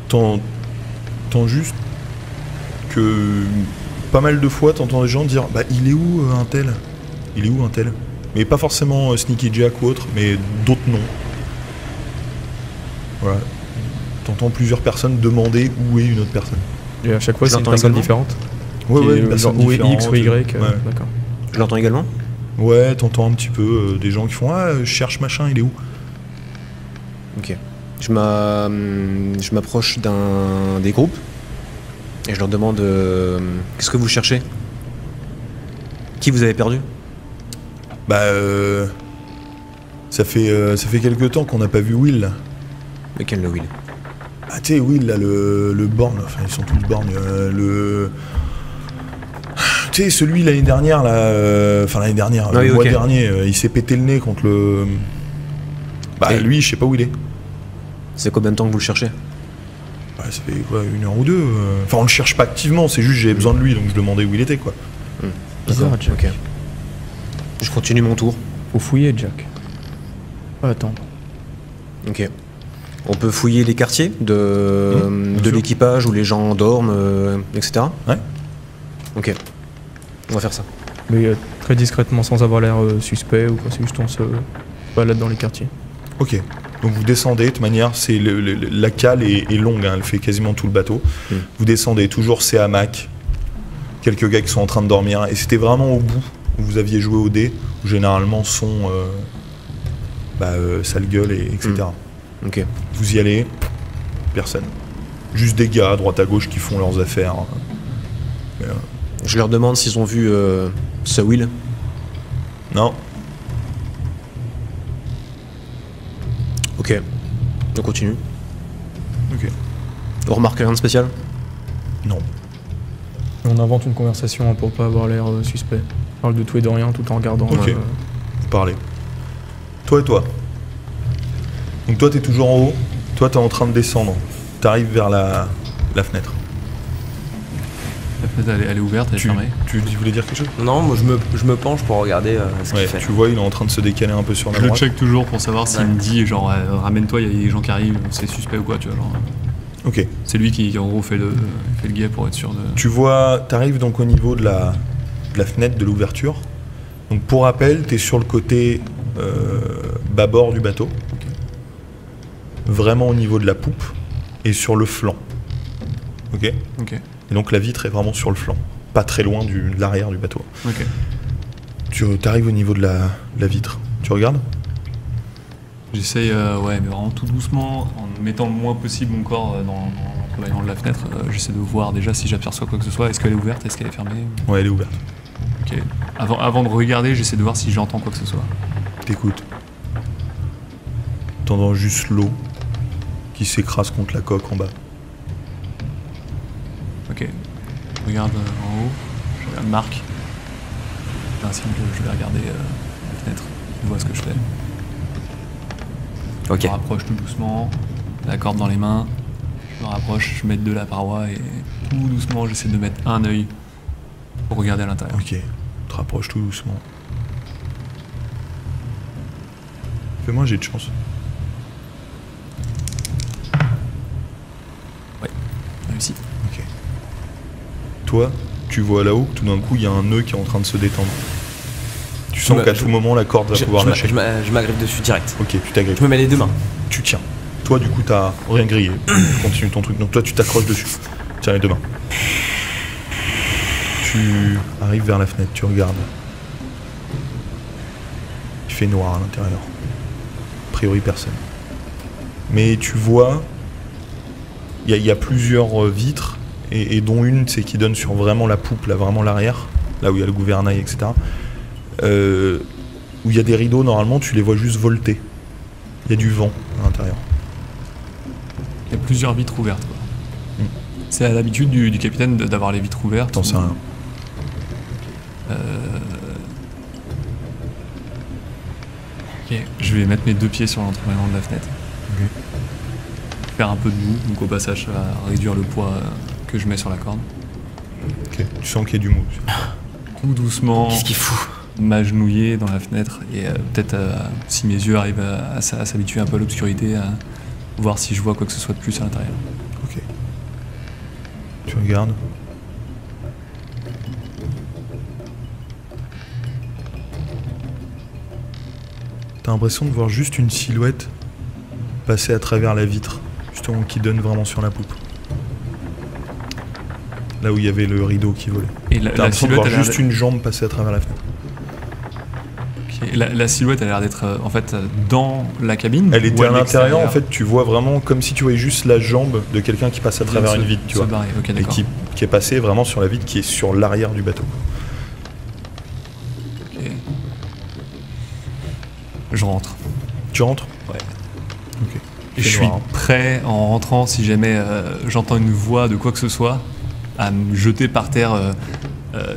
T'entends juste que pas mal de fois, t'entends des gens dire bah il est où un tel? Il est où un tel? Mais pas forcément Sneaky Jack ou autre, mais d'autres noms. Voilà. T'entends plusieurs personnes demander où est une autre personne. Et à chaque fois, Je c'est une l'entends personne également différente. Ouais, Qui ouais, est, une personne genre, ou X différente. ou Y. Ouais. D'accord. Je l'entends également? Ouais, t'entends un petit peu des gens qui font ah, je cherche machin, il est où? Ok. Je m'approche des groupes et je leur demande qu'est-ce que vous cherchez? Qui vous avez perdu? Bah ça fait quelques temps qu'on n'a pas vu Will là. Lequel le Will? Ah tu sais Will là le borgne, enfin ils sont tous borgnes, tu sais celui l'année dernière là, enfin l'année dernière, Ah oui, le mois ok. dernier, il s'est pété le nez contre le... Bah Et- lui je sais pas où il est. C'est combien de temps que vous le cherchez? Ouais, ça fait quoi, 1 heure ou 2 Enfin on le cherche pas activement, c'est juste j'ai besoin de lui donc je demandais où il était quoi. Bizarre, D'accord, Jack. ok. Je continue mon tour. Faut fouiller, Jack. Pas attendre. Ok. On peut fouiller les quartiers de sûr. l'équipage où les gens dorment, etc. Ouais. Ok. On va faire ça. Mais très discrètement, sans avoir l'air suspect ou quoi, c'est juste on se balade dans les quartiers. Ok. Donc vous descendez, de toute manière, c'est la cale est longue, hein, elle fait quasiment tout le bateau. Vous descendez, toujours ces hamacs, quelques gars qui sont en train de dormir, et c'était vraiment au bout où vous aviez joué au dé, où généralement sont sale gueule, etc. Ok. Vous y allez, personne. Juste des gars à droite à gauche qui font leurs affaires. Je leur demande s'ils ont vu ce Will. Non. Ok. On continue. Ok. On remarque rien de spécial? Non. On invente une conversation pour pas avoir l'air suspect. On parle de tout et de rien tout en regardant. Ok. Vous parlez. Toi et toi. Donc toi t'es toujours en haut, toi t'es en train de descendre. T'arrives vers la fenêtre. La fenêtre, elle est ouverte, elle est fermée. Tu voulais dire quelque chose? Non, moi je me penche pour regarder ce qu'il fait. Tu vois, il est en train de se décaler un peu sur la Je le droite. check toujours pour savoir s'il me dit genre ramène-toi, il y a des gens qui arrivent, c'est suspect ou quoi, tu vois. Genre, Ok. c'est lui qui en gros fait le guet pour être sûr de. Tu vois, t'arrives donc au niveau de la fenêtre de l'ouverture. Donc pour rappel, t'es sur le côté bâbord du bateau. Vraiment au niveau de la poupe et sur le flanc. Ok. Ok. Et donc la vitre est vraiment sur le flanc, pas très loin de l'arrière du bateau. Ok. Tu arrives au niveau de la vitre. Tu regardes? J'essaye, mais vraiment tout doucement, en mettant le moins possible mon corps dans l'entrebâillement de la fenêtre. J'essaie de voir déjà si j'aperçois quoi que ce soit. Est-ce qu'elle est ouverte? Est-ce qu'elle est fermée? Ouais, elle est ouverte. Ok. Avant de regarder, j'essaie de voir si j'entends quoi que ce soit. T'écoutes. T'entends juste l'eau qui s'écrase contre la coque en bas. Ok. Je regarde en haut, je regarde Marc. C'est un signe que je vais regarder la fenêtre. Il voit ce que je fais. Ok. Je me rapproche tout doucement, la corde dans les mains. Je me rapproche, je m'aide de la paroi et tout doucement j'essaie de mettre un œil pour regarder à l'intérieur. Ok. Te rapproche tout doucement. Fais-moi un jet de chance. Réussi. Ok. Toi, tu vois là-haut, tout d'un coup, il y a un nœud qui est en train de se détendre. Tu sens qu'à tout moment, la corde va pouvoir lâcher. Je m'agrippe dessus direct. Ok, tu t'agrippes. Je me mets les deux mains. Tu tiens. Toi, du coup, t'as rien grillé. Tu continues ton truc. Donc toi, tu t'accroches dessus. Tiens les deux mains. Tu arrives vers la fenêtre, tu regardes. Il fait noir à l'intérieur. A priori, personne. Mais tu vois, il y a plusieurs vitres, et dont une, c'est qui donne sur vraiment la poupe, là, vraiment l'arrière, là où il y a le gouvernail, etc. Où il y a des rideaux, normalement, tu les vois juste volter. Il y a du vent à l'intérieur. Il y a plusieurs vitres ouvertes. Quoi. C'est à l'habitude du capitaine d'avoir les vitres ouvertes. T'en sais rien. Ok, je vais mettre mes deux pieds sur l'entrebâillement de la fenêtre. Ok. Faire un peu de boue, donc au passage ça va réduire le poids que je mets sur la corde. Ok, tu sens qu'il y a du mou. Tout doucement, Qu'est-ce qu'il fout? m'agenouiller dans la fenêtre et peut-être si mes yeux arrivent à s'habituer un peu à l'obscurité, à voir si je vois quoi que ce soit de plus à l'intérieur. Ok. Tu regardes. T'as l'impression de voir juste une silhouette passer à travers la vitre, justement qui donne vraiment sur la poupe. Là où il y avait le rideau qui volait. Et T'as la l'impression de silhouette, voir elle a juste une jambe passer à travers la fenêtre. ok, la silhouette, elle a l'air d'être en fait dans la cabine. Elle était ou à l'intérieur, l'extérieur en fait, tu vois vraiment comme si tu voyais juste la jambe de quelqu'un qui passe à travers une vitre, tu vois. barrer. Ok, Et d'accord. qui est passé vraiment sur la vitre qui est sur l'arrière du bateau. Ok. Je rentre. Tu rentres? Ouais. Ok. Et C'est je suis noir, hein. prêt en rentrant, si jamais j'entends une voix de quoi que ce soit, à me jeter par terre.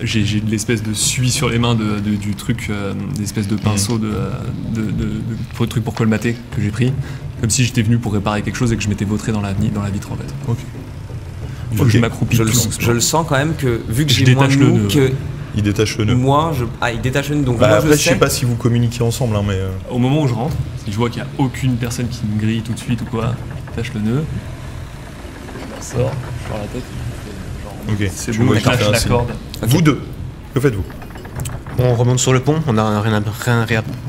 J'ai de l'espèce de suie sur les mains du truc, d'espèce de pinceau de truc pour colmater que j'ai pris, comme si j'étais venu pour réparer quelque chose et que je m'étais vautré dans la vitre en fait. Ok. Donc Ok. je m'accroupis tout doucement. Je le sens quand même que, vu que Je j'ai moins de détache le mou nœud, que Il détache le nœud. moi, il détache le nœud. Donc Bah, moi, après, je je sais sais. pas si vous communiquez ensemble, hein, mais. Au moment où je rentre, si je vois qu'il n'y a aucune personne qui me grille tout de suite ou quoi, je tâche le nœud, je la sors, je sors la tête, Ok. c'est Tu bon, vois je qu'il fait lâche un la signe. corde. Ok. Vous deux, que faites-vous? On remonte sur le pont, on n'a rien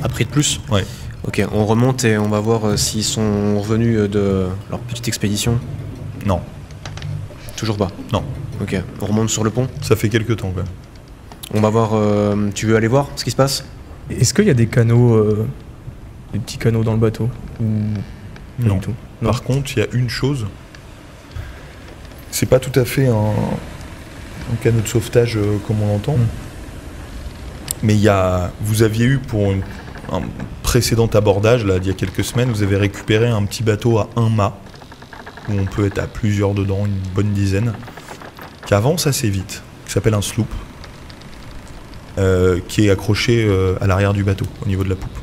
appris de plus. Ouais. Ok, on remonte et on va voir s'ils sont revenus de leur petite expédition. Non, Toujours pas. non. Ok, on remonte sur le pont. Ça fait quelques temps, quoi. On va voir. Tu veux aller voir ce qui se passe? Est-ce qu'il y a des canaux, des petits canaux dans le bateau ou pas Non. du tout. Non. Par contre, il y a une chose. C'est pas tout à fait un canot de sauvetage comme on l'entend. Mais il y a. Vous aviez eu pour un précédent abordage, là, d'il y a quelques semaines, vous avez récupéré un petit bateau à un mât, où on peut être à plusieurs dedans, une bonne dizaine, qui avance assez vite, qui s'appelle un sloop, qui est accroché à l'arrière du bateau, au niveau de la poupe.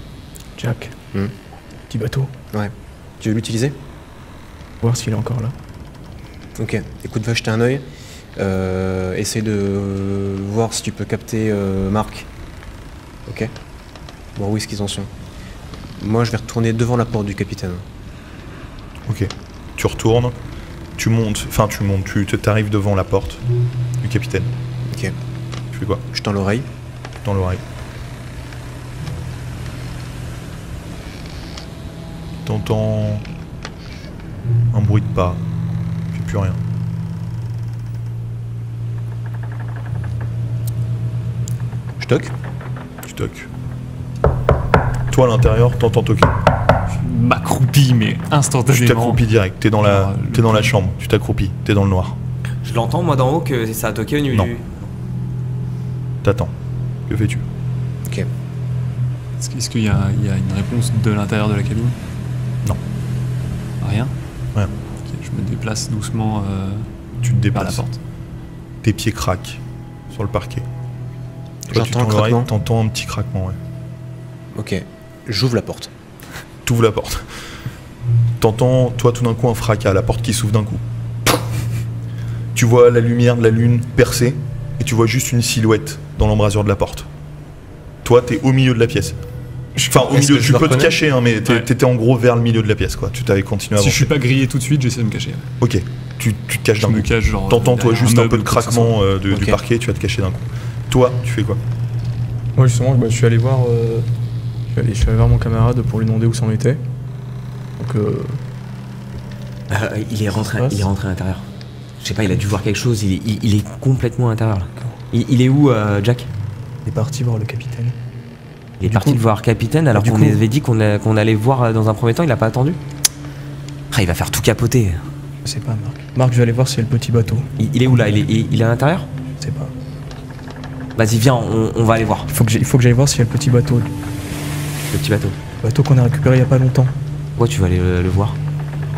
Jack, Hmm. petit bateau, Ouais. Tu veux l'utiliser? voir s'il est encore là. Ok, écoute, va jeter un œil. Essaye de voir si tu peux capter Marc. Ok. Bon, où est-ce qu'ils en sont? Moi, je vais retourner devant la porte du capitaine. Ok. Tu retournes, tu t'arrives devant la porte du capitaine. Ok. Tu fais quoi? Je tends l'oreille. Dans l'oreille. T'entends un bruit de pas. Tu fais plus rien. Je toque. Tu toques. Toi à l'intérieur, t'entends toquer. M'accroupis, mais Tu instantanément. t'accroupis direct. T'es dans la chambre. Tu t'accroupis. T'es dans le noir. Je l'entends moi d'en haut que ça a toqué au niveau Non. du... T'attends. Que fais-tu? Ok. Est-ce qu'il y a une réponse de l'intérieur de la cabine? Non. Rien? Rien. Ok, je me déplace doucement Tu te vers la déplaces. porte. Tes pieds craquent sur le parquet. Toi, tu J'entends un tends l'oreille, craquement. t'entends un petit craquement, ouais. Ok. J'ouvre la porte. T'ouvres la porte. T'entends, toi, tout d'un coup, un fracas, la porte qui s'ouvre d'un coup. Tu vois la lumière de la lune percer, et tu vois juste une silhouette dans l'embrasure de la porte. Toi, t'es au milieu de la pièce. Enfin, au Est-ce milieu, que je tu le peux te reconnais cacher, hein, mais Ouais. t'étais en gros vers le milieu de la pièce, quoi. Tu t'avais continué à Si avancer. je suis pas grillé tout de suite, j'essaie de me cacher. Ok, tu te caches Je d'un me coup. cache genre. T'entends, toi, derrière juste un meuble peu de ou quoi que ce craquement soit. du Ok. parquet, tu vas te cacher d'un coup. Toi, tu fais quoi? Moi justement, je suis allé voir, je suis allé voir mon camarade pour lui demander où c'en était. Donc il est rentré Ça se passe. à l'intérieur. Je sais pas, il a dû voir quelque chose, il est complètement à l'intérieur là. Il est où Jack? il est parti voir le capitaine. Il est Du parti coup- le voir capitaine alors du qu'on coup- avait dit qu'on allait voir dans un premier temps, il a pas attendu. Ah, il va faire tout capoter. Je sais pas, Marc. Marc, je vais aller voir s'il y a le petit bateau. Il est où là? Il est à l'intérieur? Je sais pas. Vas-y, viens, on va aller voir. Il faut que j'aille voir s'il y a le petit bateau. Le petit bateau. Le bateau qu'on a récupéré il y a pas longtemps. Pourquoi tu vas aller le voir?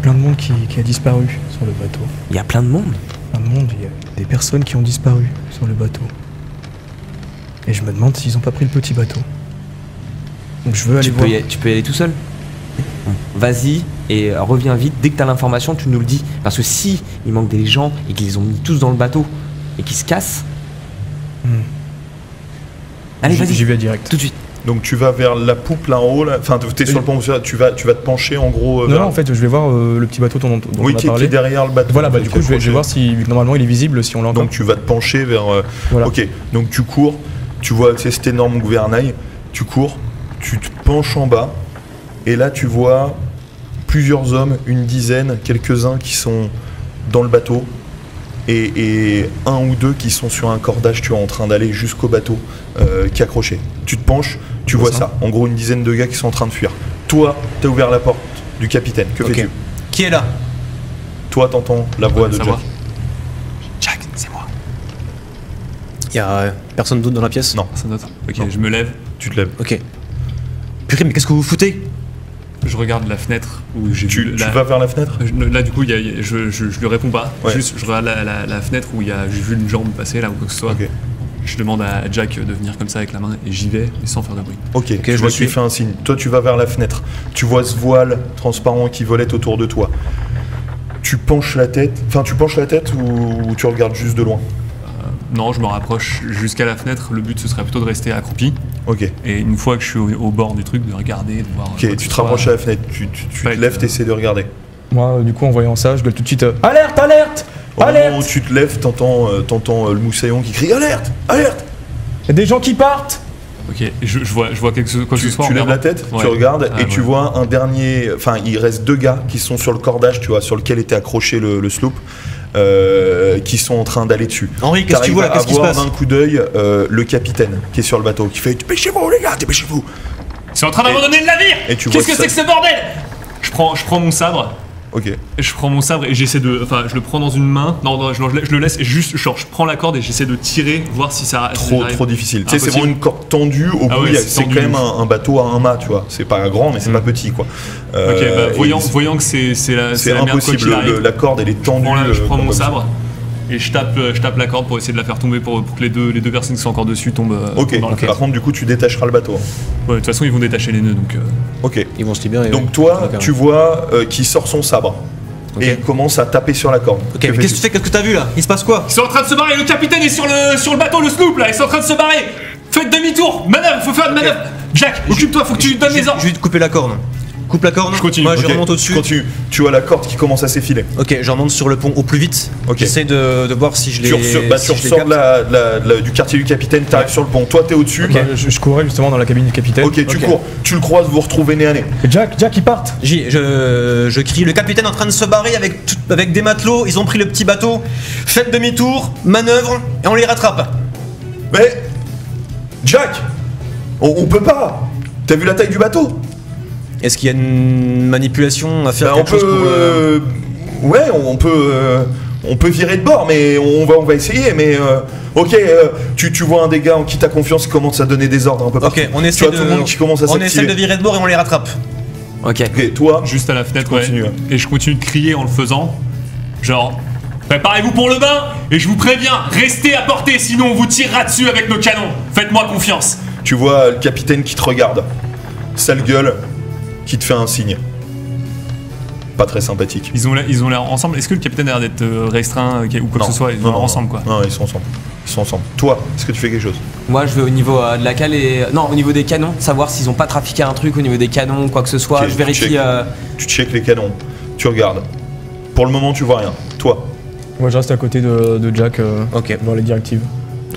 Plein de monde qui a disparu sur le bateau. Il y a plein de monde. Plein de monde, il y a des personnes qui ont disparu sur le bateau. Et je me demande s'ils ont pas pris le petit bateau. Donc je veux aller voir. Tu peux y aller tout seul. Bon, vas-y et reviens vite. Dès que t'as l'information, tu nous le dis. Parce que si il manque des gens et qu'ils les ont mis tous dans le bateau et qu'ils se cassent. Hmm. Allez, J'y vas-y, vais direct. tout de suite. Donc tu vas vers la poupe là en haut, là. Enfin t'es sur le pont, tu vas te pencher en gros Non, vers... non, en fait, je vais voir le petit bateau dont oui, on a qui est parlé. derrière le bateau. Voilà, bah qui du est coup, je vais accroché. voir si normalement il est visible, si on l'a encore. Donc tu vas te pencher vers... Voilà. Ok, donc tu cours, tu vois cet énorme gouvernail, tu cours, tu te penches en bas, et là tu vois plusieurs hommes, une dizaine, quelques-uns qui sont dans le bateau, et un ou deux qui sont sur un cordage, tu vois, en train d'aller jusqu'au bateau qui est accroché. Tu te penches, tu vois ça. En gros, une dizaine de gars qui sont en train de fuir. Toi, t'as ouvert la porte du capitaine. Que Ok. fais-tu? Qui est là? Toi, t'entends la voix de Ça Jack. va. Jack, c'est moi. Y a personne d'autre dans la pièce? Non, Ça note. Ok, Non. je me lève. tu te lèves. Ok. Purée, mais qu'est-ce que vous foutez? Je regarde la fenêtre où j'ai Tu vu. vas vers la fenêtre? Là, du coup, je lui réponds pas. Ouais. Juste, je regarde la fenêtre où j'ai vu une jambe passer là ou quoi que ce soit. Ok. Je demande à Jack de venir comme ça avec la main et j'y vais, mais sans faire de bruit. Ok, je tu le vois suis. qu'il fait un signe. Toi, tu vas vers la fenêtre. Tu vois ce voile transparent qui volette autour de toi. Tu penches la tête. Enfin, tu penches la tête ou tu regardes juste de loin? Non, je me rapproche jusqu'à la fenêtre. Le but, ce serait plutôt de rester accroupi. Ok. Et une fois que je suis au bord du truc, de regarder, de voir. Ok, tu te rapproches à la fenêtre. Tu Pas te être, lèves, t'essaies de regarder. Moi, du coup, en voyant ça, je gueule tout de suite Alerte, alerte! Au moment où Alerte! tu te lèves, t'entends le moussaillon qui crie Alerte! Alerte! Il y a des gens qui partent! Ok, je vois quoi que ce soit. Tu lèves la tête, Ouais. tu regardes et Ouais. tu vois un dernier. Enfin, il reste 2 gars qui sont sur le cordage, tu vois, sur lequel était accroché le sloop, qui sont en train d'aller dessus. Henri, qu'est-ce que tu vois là? Qu'est-ce qui se passe? D'un coup d'œil, le capitaine qui est sur le bateau, qui fait dépêchez-vous les gars, dépêchez-vous. Ils sont en train d'abandonner le navire. Et tu vois Qu'est-ce que c'est que ce bordel? Je prends mon sabre. Ok. Je prends mon sabre et j'essaie de. Enfin, je le prends dans une main. Non, je le laisse et juste. Genre, je prends la corde et j'essaie de tirer, voir si ça. Trop difficile. Tu sais, c'est Impossible. vraiment une corde tendue. Au Ah bout, ouais, c'est tendu. quand même un bateau à un mât, tu vois. C'est pas grand, mais c'est pas petit, quoi. Ok, bah, et voyant que c'est la c'est merde quoi impossible. qu'il arrive. La corde, elle est tendue. Je prends mon comme ça. sabre et je tape la corde pour essayer de la faire tomber pour que les deux personnes qui sont encore dessus tombent. Ok. tombent dans la Par contre, du coup, tu détacheras le bateau. Ouais, de toute façon, ils vont détacher les nœuds donc. Ok. Ils vont se libérer. Donc ouais. toi, D'accord. tu vois qu'il sort son sabre Ok. et il commence à taper sur la corde. Ok, mais qu'est-ce que tu fais? Qu'est-ce que t'as vu là? Il se passe quoi? Ils sont en train de se barrer, le capitaine est sur le bateau, le sloop là, ils sont en train de se barrer. Faites demi-tour, manœuvre, faut faire une manœuvre. Jack, occupe-toi, faut que tu lui donnes les ordres. Je vais te couper la corne. Coupe la corne. Je continue. Moi, je Ok, remonte au-dessus. Continue. Tu vois la corde qui commence à s'effiler. Ok, je remonte sur le pont au plus vite. Ok. J'essaie de voir si je les. Tu ressors du quartier du capitaine, t'arrives sur le pont. Toi, t'es au-dessus. Bah, je courais justement dans la cabine du capitaine. Ok, tu cours. Tu le croises, vous vous retrouvez nez à nez. Et Jack, ils partent. Je crie, le capitaine est en train de se barrer avec des matelots, ils ont pris le petit bateau. Faites demi-tour, manœuvre, et on les rattrape. Mais Jack, on peut pas. T'as vu la taille du bateau? Est-ce qu'il y a une manipulation à faire Bah, quelque chose pour. Ouais, on peut virer de bord, mais on va essayer. Mais ok, tu vois un des gars en qui t'as confiance qui commence à donner des ordres un peu partout. Ok, on tu essaie vois tout le monde qui commence à on essaie s'activer. de virer de bord et on les rattrape. Ok. Ok, toi, Juste à la fenêtre, Je continue, ouais. hein. Et je continue de crier en le faisant. Genre, préparez-vous pour le bain et je vous préviens, restez à portée, sinon on vous tirera dessus avec nos canons. Faites-moi confiance. tu vois le capitaine qui te regarde, sale gueule, qui te fait un signe. Pas très sympathique. Ils ont l'air ensemble. Est-ce que le capitaine a l'air d'être restreint ou quoi que ce soit? Ils ont l'air ensemble quoi. Non, ils sont ensemble. Ils sont ensemble. Toi, est-ce que tu fais quelque chose? Moi, je vais au niveau de la cale et. Non, au niveau des canons, savoir s'ils ont pas trafiqué un truc au niveau des canons, quoi que ce soit. Ok, Je vérifie. check. Tu check les canons, tu regardes. Pour le moment, tu vois rien. Toi, Moi, je reste à côté de Jack, Ok. voir les directives.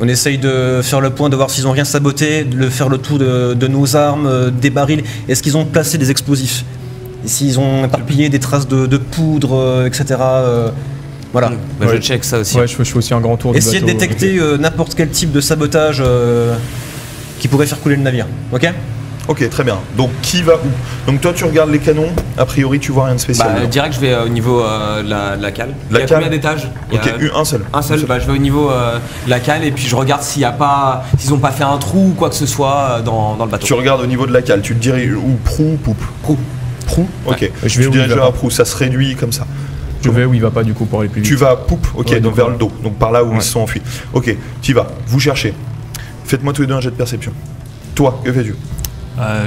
On essaye de faire le point, de voir s'ils ont rien saboté, de faire le tour de nos armes, des barils. Est-ce qu'ils ont placé des explosifs? Et s'ils ont éparpillé des traces de poudre, etc. Voilà. Bah, Ouais. Je check ça aussi. Ouais, je fais aussi un grand tour du Essayez de bateau. détecter n'importe quel type de sabotage qui pourrait faire couler le navire. Ok? ok, très bien. Donc, qui va où? Donc, toi, tu regardes les canons. A priori, tu vois rien de spécial. Bah, dedans. direct, je vais au niveau de la cale. La Il y a cale combien d'étages? Il y a Ok, un seul. un seul. Bah, je vais au niveau de la cale et puis je regarde s'il y a pas, s'ils ont pas fait un trou ou quoi que ce soit dans le bateau. Tu regardes au niveau de la cale. Tu te diriges où? Proue ou poupe? Proue. Proue. Ok. Je vais tu où te il diriges va à pas. proue. Ça se réduit comme ça. Je vais où il va pas du coup pour aller plus vite. Tu vas à poupe. Ok, Ouais, donc d'accord. vers le dos. Donc par là où Ouais. ils se sont enfuis. Ok, tu y vas. Vous cherchez. Faites-moi tous les deux un jet de perception. Toi, que fais-tu?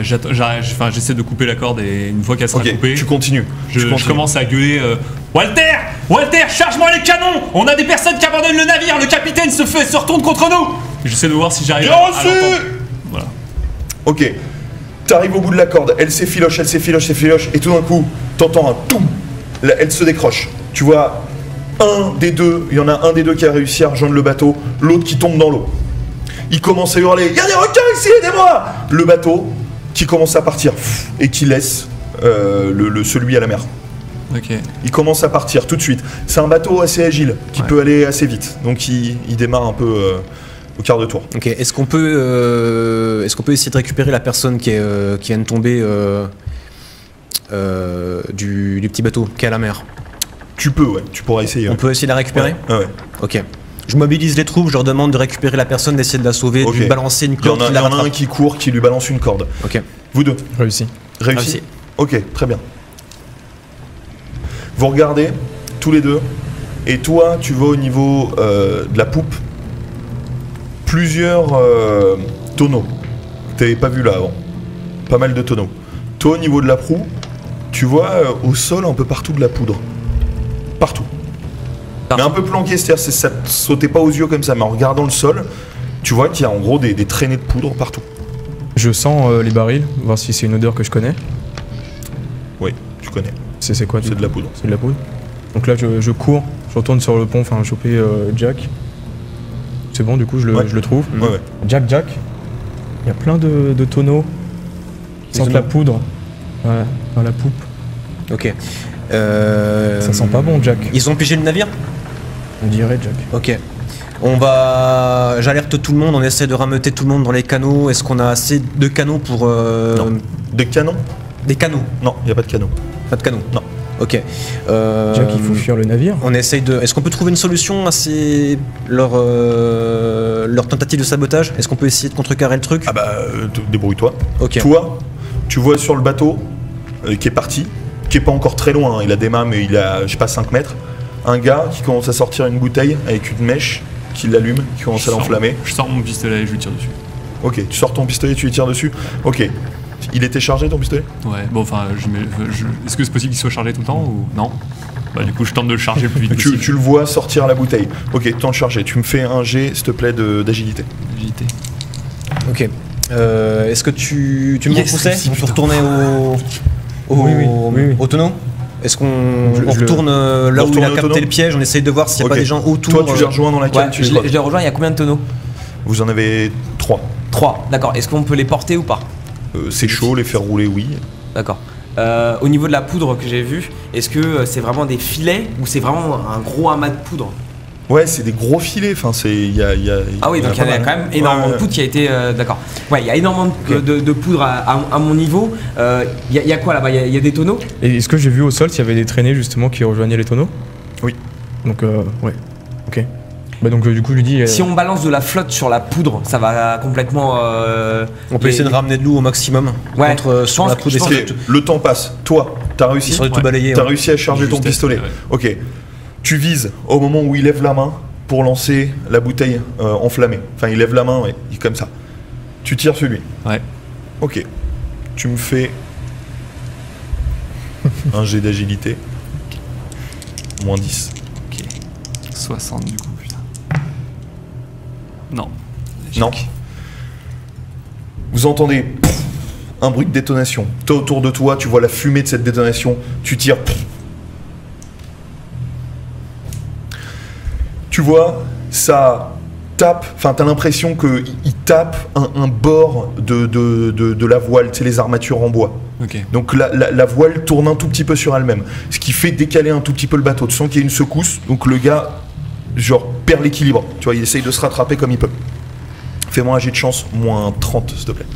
J'essaie de couper la corde et une fois qu'elle sera Ok, coupée, tu continues. je Tu continues. commence à gueuler Walter, charge-moi les canons. On a des personnes qui abandonnent le navire. Le capitaine se retourne contre nous. J'essaie de voir si j'arrive Bien à reçu. l'entendre. Voilà. Ok. T'arrives au bout de la corde, elle s'effiloche, et tout d'un coup, t'entends un toum. Là, elle se décroche. Tu vois il y en a un des deux qui a réussi à rejoindre le bateau, l'autre qui tombe dans l'eau. Il commence à hurler, il y a des requins ici, aidez-moi! Le bateau qui commence à partir et qui laisse celui à la mer. Ok. Il commence à partir tout de suite. C'est un bateau assez agile qui peut aller assez vite, donc il démarre un peu au quart de tour. Ok. Est-ce qu'on peut essayer de récupérer la personne qui vient de tomber du petit bateau qui est à la mer? Tu peux, ouais, tu pourras essayer. On Ouais. peut essayer de la récupérer? Ouais. Ok. Je mobilise les troupes, je leur demande de récupérer la personne, d'essayer de la sauver, de Ok. lui balancer une Il y en corde a, qui il y la en a un rattrape. qui court, qui lui balance une corde. Ok. Vous deux, Réussi. réussi. Réussi. Ok, très bien. Vous regardez, tous les deux, et toi, tu vas au niveau de la poupe. Plusieurs tonneaux. Que t'avais pas vu là avant. Pas mal de tonneaux. Toi, au niveau de la proue, tu vois au sol un peu partout de la poudre. Partout. Mais un peu planqué, c'est-à-dire que ça te sautait pas aux yeux comme ça, mais en regardant le sol, tu vois qu'il y a en gros des traînées de poudre partout. Je sens les barils, voir si c'est une odeur que je connais. Oui, tu connais. C'est quoi du C'est coup de la poudre. C'est de la poudre. Donc là, je cours, je retourne sur le pont, enfin choper Jack. C'est bon, du coup, je le trouve. Ouais, ouais. Jack. Il y a plein de tonneaux qui sentent la poudre. Ouais, dans la poupe. Ok. Ça sent pas bon, Jack. Ils ont piégé le navire? On dirait, Jack. Ok. J'alerte tout le monde, on essaie de rameuter tout le monde dans les canaux. Est-ce qu'on a assez de canaux pour... Non. De canons? Des canaux? Non, il n'y a pas de canons. Pas de canaux? Non. Ok. Jack, il faut fuir le navire. On essaye de... Est-ce qu'on peut trouver une solution à leur tentative de sabotage? Est-ce qu'on peut essayer de contrecarrer le truc? Ah bah, débrouille-toi. Ok. Toi, tu vois sur le bateau qui est parti, qui est pas encore très loin, hein, il a des mains mais il a, je sais pas, 5 mètres, un gars qui commence à sortir une bouteille avec une mèche, qui l'allume, qui commence à l'enflammer. Je sors mon pistolet et je lui tire dessus. Ok, tu sors ton pistolet, tu lui tires dessus. Ok. Il était chargé ton pistolet? Ouais, bon enfin, est-ce que c'est possible qu'il soit chargé tout le temps ou non? Bah du coup je tente de le charger le plus vite possible. Tu le vois sortir la bouteille. Ok, temps de charger. Tu me fais un jet, s'il te plaît, d'agilité. Agilité. Ok. Est-ce que tu me repoussais? On peut retourner Oui. au tonneau? Est-ce qu'on retourne là où il a capté le piège? On essaye de voir s'il n'y a pas des gens autour. Toi, tu les rejoins dans la cale. Ouais, je les rejoins, il y a combien de tonneaux? Vous en avez 3. 3, d'accord. Est-ce qu'on peut les porter ou pas? C'est chaud, les faire rouler, oui. D'accord. Au niveau de la poudre que j'ai vue, est-ce que c'est vraiment des filets ou c'est vraiment un gros amas de poudre? Ouais, c'est des gros filets. Enfin, Ah oui, donc il y a quand même énormément de poudre qui a été. D'accord. Ouais, il y a énormément de poudre à mon niveau. Il y a quoi là-bas? Il y a des tonneaux? Et est-ce que j'ai vu au sol s'il y avait des traînées justement qui rejoignaient les tonneaux? Oui. Donc, ouais. Ok. Bah donc du coup, je lui dis. Si on balance de la flotte sur la poudre, ça va complètement. On peut essayer de ramener de l'eau au maximum. Ouais. Sur la poudre. Le temps passe. Toi, t'as réussi. T'as réussi à charger ton pistolet. Ouais. Ok. Tu vises au moment où il lève la main pour lancer la bouteille enflammée. Enfin, il lève la main, ouais, comme ça. Tu tires sur lui. Ouais. Ok. Tu me fais un jet d'agilité. Moins 10. Ok. 60 du coup, putain. Non. Non. Vous entendez un bruit de détonation. Toi, autour de toi, tu vois la fumée de cette détonation. Tu tires. Tu vois, ça tape, enfin t'as l'impression qu'il tape un bord de la voile, tu sais, les armatures en bois. Ok. Donc la voile tourne un tout petit peu sur elle-même, ce qui fait décaler un tout petit peu le bateau. Tu sens qu'il y a une secousse, donc le gars, genre, perd l'équilibre. Tu vois, il essaye de se rattraper comme il peut. Fais-moi un jet de chance, moins 30, s'il te plaît.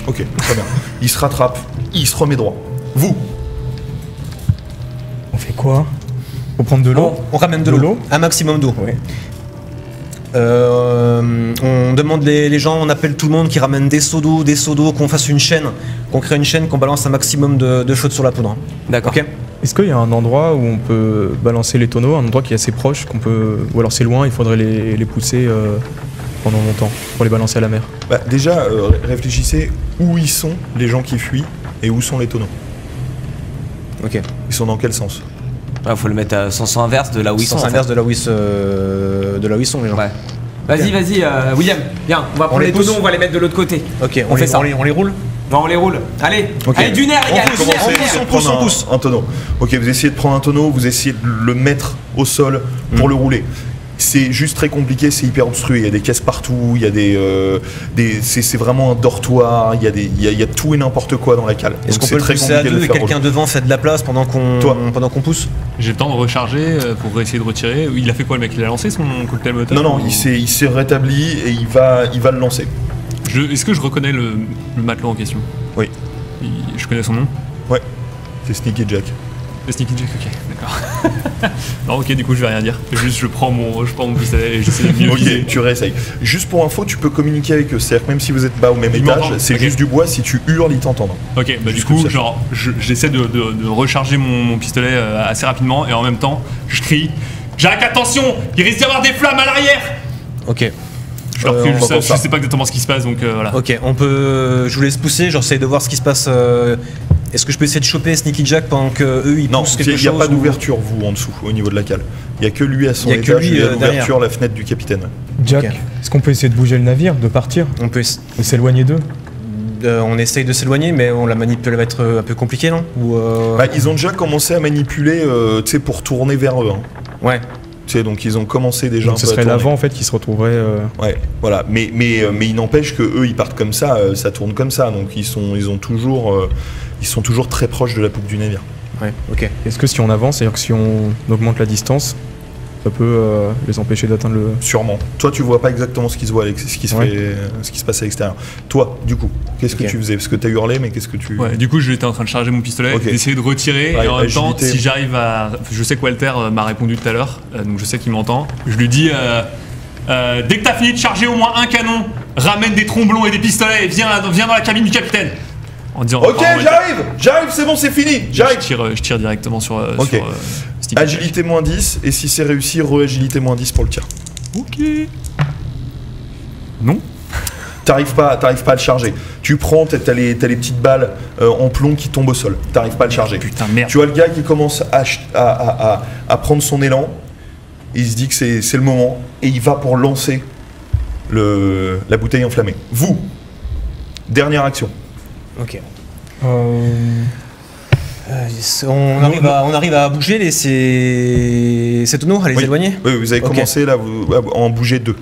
Ok, très bien. Il se rattrape, il se remet droit. Vous, On fait quoi? Faut prendre de l'eau? On ramène de l'eau. Un maximum d'eau. Ouais. On demande les gens, on appelle tout le monde qui ramène des seaux d'eau, qu'on fasse une chaîne, qu'on crée une chaîne, qu'on balance un maximum de flotte sur la poudre. D'accord. Ok. Est-ce qu'il y a un endroit où on peut balancer les tonneaux, un endroit qui est assez proche, qu'on peut, ou alors c'est loin, il faudrait les pousser pendant longtemps pour les balancer à la mer? bah, déjà, réfléchissez où ils sont les gens qui fuient et où sont les tonneaux. Ok. Ils sont dans quel sens? Ouais, faut le mettre à sens inverse de là où ils sont. Sens en fait. inverse de là où ils sont les gens. Ouais. Vas-y, William, viens, on va prendre les les pousse. tonneaux, on va les mettre de l'autre côté. Ok, On fait ça. on les roule. Bon, on les roule. Allez, Ok. allez, du nerf, les gars, du nerf, Commencez du nerf. à prendre un tonneau. Ok, vous essayez de prendre un tonneau, vous essayez de le mettre au sol pour le rouler. C'est juste très compliqué, c'est hyper obstrué. Il y a des caisses partout, il y a c'est vraiment un dortoir, il y a tout et n'importe quoi dans la cale. Est-ce Donc qu'on c'est peut le très pousser à compliqué de deux le et faire quelqu'un rouler. devant fait de la place pendant qu'on pousse? J'ai le temps de recharger pour essayer de retirer. Il a fait quoi le mec? Il a lancé son cocktail Molotov? Non, il s'est rétabli et il va le lancer. Est-ce que je reconnais le matelot en question? Oui. Je connais son nom? Ouais, c'est Sneaky Jack. Le Sneaky Jack, ok, d'accord. Non, ok, du coup, je vais rien dire. Juste, je prends mon pistolet et j'essaie de mieux viser. Ok, tu réessayes. Juste pour info, tu peux communiquer avec eux. C'est-à-dire que même si vous êtes bas au même Ils étage, m'entendent. c'est Ok. juste du bois. Si tu hurles, ils t'entendent. Ok, bah du Juste coup, comme ça. genre, j'essaie de recharger mon pistolet assez rapidement et en même temps, je crie Jacques, attention, il risque d'y avoir des flammes à l'arrière. Ok. Je leur crie, on je entend ça. sais pas exactement ce qui se passe, donc voilà. Ok, on peut. Je vous laisse pousser, j'essaie de voir ce qui se passe. Est-ce que je peux essayer de choper Sneaky Jack pendant que eux ils Non, poussent il quelque n'y a chose pas ou- d'ouverture, vous, en dessous, au niveau de la cale. Il n'y a que lui à son Il y a que étage, lui, il y a derrière. l'ouverture, la fenêtre du capitaine. Jack, Ok. est-ce qu'on peut essayer de bouger le navire, de partir, On peut. de s'éloigner d'eux? On essaye de s'éloigner, mais la manip va être un peu compliquée, non? Ou Bah, ils ont déjà commencé à manipuler, tu sais, pour tourner vers eux. Hein. Ouais. Tu sais, donc ils ont commencé déjà Donc un ce peu à serait tourner. l'avant en fait qui se retrouverait. Ouais, voilà. Mais il n'empêche que eux, ils partent comme ça tourne comme ça. Donc ils sont toujours très proches de la poupe du navire. Ouais, ok. Est-ce que si on avance, c'est-à-dire que si on augmente la distance, ça peut les empêcher d'atteindre le. Sûrement. Toi, tu vois pas exactement ce qui se voit, ce qui se Ouais. fait, ce qui se passe à l'extérieur. Toi, du coup, qu'est-ce que Ok. tu faisais? Parce que t'as hurlé, mais qu'est-ce que tu. Ouais, du coup, j'étais en train de charger mon pistolet, Ok. d'essayer de retirer, Ouais, et en même temps, agilité. si j'arrive à. Je sais que Walter m'a répondu tout à l'heure, donc je sais qu'il m'entend. Je lui dis dès que t'as fini de charger au moins un canon, ramène des tromblons et des pistolets et viens dans la cabine du capitaine. En disant. Ok, en Walter. j'arrive, c'est bon, c'est fini, j'arrive. Je tire directement sur. Ok. sur, Steve Agilité moins 10, et si c'est réussi, re-agilité moins 10 pour le tir. Ok. Non. T'arrives pas à le charger. Tu prends, t'as les petites balles en plomb qui tombent au sol. T'arrives pas à le charger. Putain, merde. Tu vois le gars qui commence à prendre son élan. Il se dit que c'est le moment et il va pour lancer la bouteille enflammée. Vous, dernière action. Ok. On arrive à bouger ces tonneaux, à les Oui. éloigner. Oui, vous avez Ok. commencé là, à en bouger 2.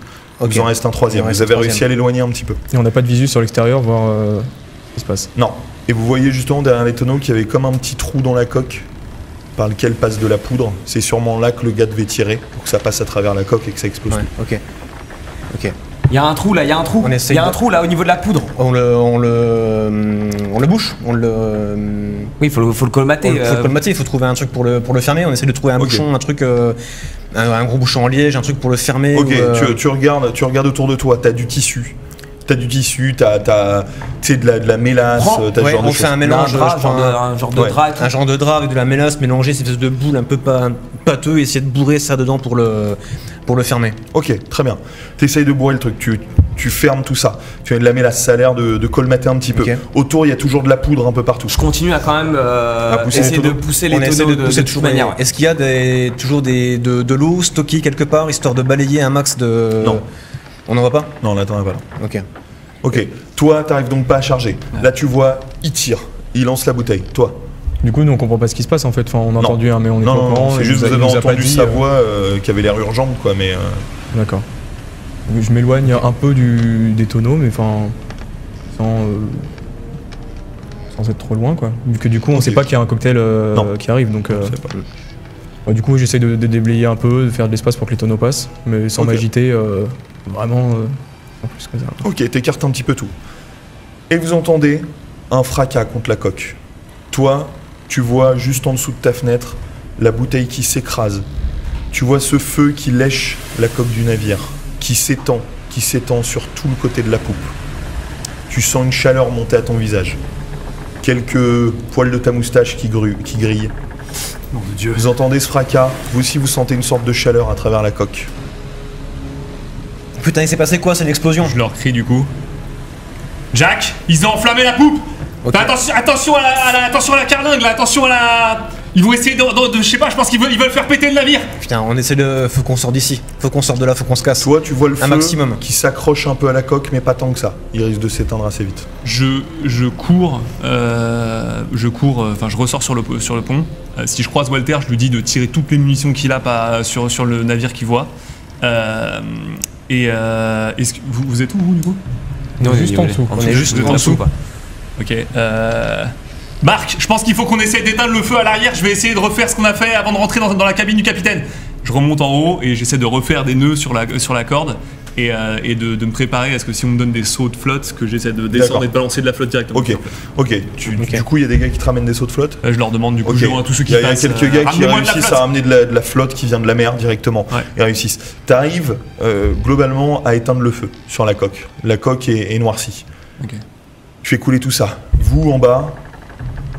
Ok. Il vous en reste un troisième. Il en reste Vous avez un réussi à troisième. l'éloigner un petit peu. Et on n'a pas de visu sur l'extérieur, voir ce qui se passe. Non. Et vous voyez justement derrière les tonneaux qu'il y avait comme un petit trou dans la coque par lequel passe de la poudre. C'est sûrement là que le gars devait tirer pour que ça passe à travers la coque et que ça explose. Ouais, ok. Ok. Il y a un trou là, il y a un trou. On Il essaye y a un de- trou là au niveau de la poudre. On le bouche, Oui, faut le colmater. faut le colmater, il faut trouver un truc pour le fermer. On essaie de trouver un Ok. bouchon, un truc, un gros bouchon en liège, un truc pour le fermer. Ok, ou, tu regardes autour de toi, t'as du tissu. T'as du tissu, t'as tu sais, de la mélasse, Prends. t'as ce Ouais, genre de on fait choses. un mélange, Un drap, je prends un genre de ouais, drap et tout. un genre de drap avec de la mélasse mélangée, cette espèce de boule un peu pâteux, et essayer de bourrer ça dedans pour le fermer. Ok, très bien. T'essayes de bourrer le truc, tu fermes tout ça. Tu as de la mélasse, ça a l'air de colmater un petit peu. Ok. Autour, il y a toujours de la poudre un peu partout. Je continue à quand même pousser essayer les de tonneaux. pousser les On essaie tonneaux de pousser de toute toujours. manière. Est-ce qu'il y a toujours de l'eau stockée quelque part, histoire de balayer un max de. Non. On n'en voit pas. Non, là, t'en as pas là. Ok. Ok, toi, t'arrives donc pas à charger. Là, tu vois, il tire, il lance la bouteille. Toi. Du coup, nous on comprend pas ce qui se passe en fait. Enfin, on a entendu, hein, mais on est Non, pas au non, courant. c'est et juste il vous nous avez a pas entendu dit, sa voix qui avait l'air urgente, quoi, mais. D'accord. Donc, je m'éloigne un peu des tonneaux, mais enfin. Sans être trop loin, quoi. Vu que du coup, on Ok. sait pas qu'il y a un cocktail Non. qui arrive, donc. Je sais pas. Ouais, du coup, j'essaie de déblayer un peu, de faire de l'espace pour que les tonneaux passent, mais sans Ok. m'agiter vraiment en plus que ça. Ok, t'écartes un petit peu tout. Et vous entendez un fracas contre la coque. Toi, tu vois juste en dessous de ta fenêtre la bouteille qui s'écrase. Tu vois ce feu qui lèche la coque du navire, qui s'étend sur tout le côté de la poupe. Tu sens une chaleur monter à ton visage. Quelques poils de ta moustache qui grillent. Nom de Dieu. Vous entendez ce fracas, vous aussi vous sentez une sorte de chaleur à travers la coque. Putain, il s'est passé quoi? C'est une explosion. Je leur crie du coup. Jack, ils ont enflammé la poupe. Ok. Fais attention à la carlingue, là, attention à la. Ils vont essayer je sais pas, je pense qu'ils veulent faire péter le navire. Putain, on essaie de. Faut qu'on sorte d'ici. Faut qu'on sorte de là, faut qu'on se casse. Toi, tu vois le feu maximum. qui s'accroche un peu à la coque, mais pas tant que ça. Il risque de s'éteindre assez vite. Je cours, enfin je ressors sur le pont. Si je croise Walter, je lui dis de tirer toutes les munitions qu'il a sur le navire qu'il voit. Est-ce que vous êtes où vous du coup? Non, juste en dessous. On est juste Vous êtes en dessous. quoi. Ok. Marc, je pense qu'il faut qu'on essaye d'éteindre le feu à l'arrière. Je vais essayer de refaire ce qu'on a fait avant de rentrer dans la cabine du capitaine. Je remonte en haut et j'essaie de refaire des nœuds sur la corde et de me préparer à ce que si on me donne des sauts de flotte, que j'essaie de descendre D'accord. et de balancer de la flotte directement. Ok, ok. Du coup, il y a des gars qui te ramènent des sauts de flotte. Je leur demande du coup, Ok. je demande à tous ceux qui Il y a passent. quelques gars qui ramenez-moi de la réussissent flotte. à ramener de la flotte qui vient de la mer directement. Ouais. Ils réussissent. Tu arrives globalement à éteindre le feu sur la coque. La coque est noircie. Ok. Tu fais couler tout ça. Vous, en bas,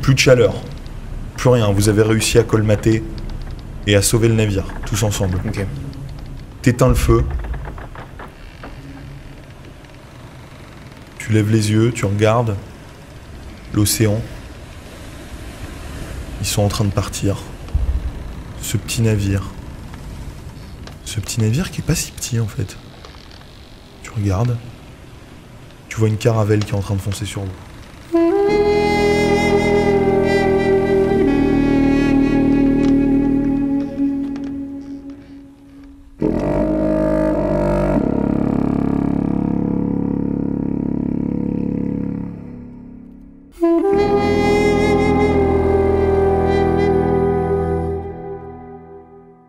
plus de chaleur. Plus rien. Vous avez réussi à colmater et à sauver le navire, tous ensemble. Ok. T'éteins le feu. Tu lèves les yeux, tu regardes l'océan. Ils sont en train de partir. Ce petit navire. Ce petit navire qui est pas si petit en fait. Tu regardes. Tu vois une caravelle qui est en train de foncer sur vous.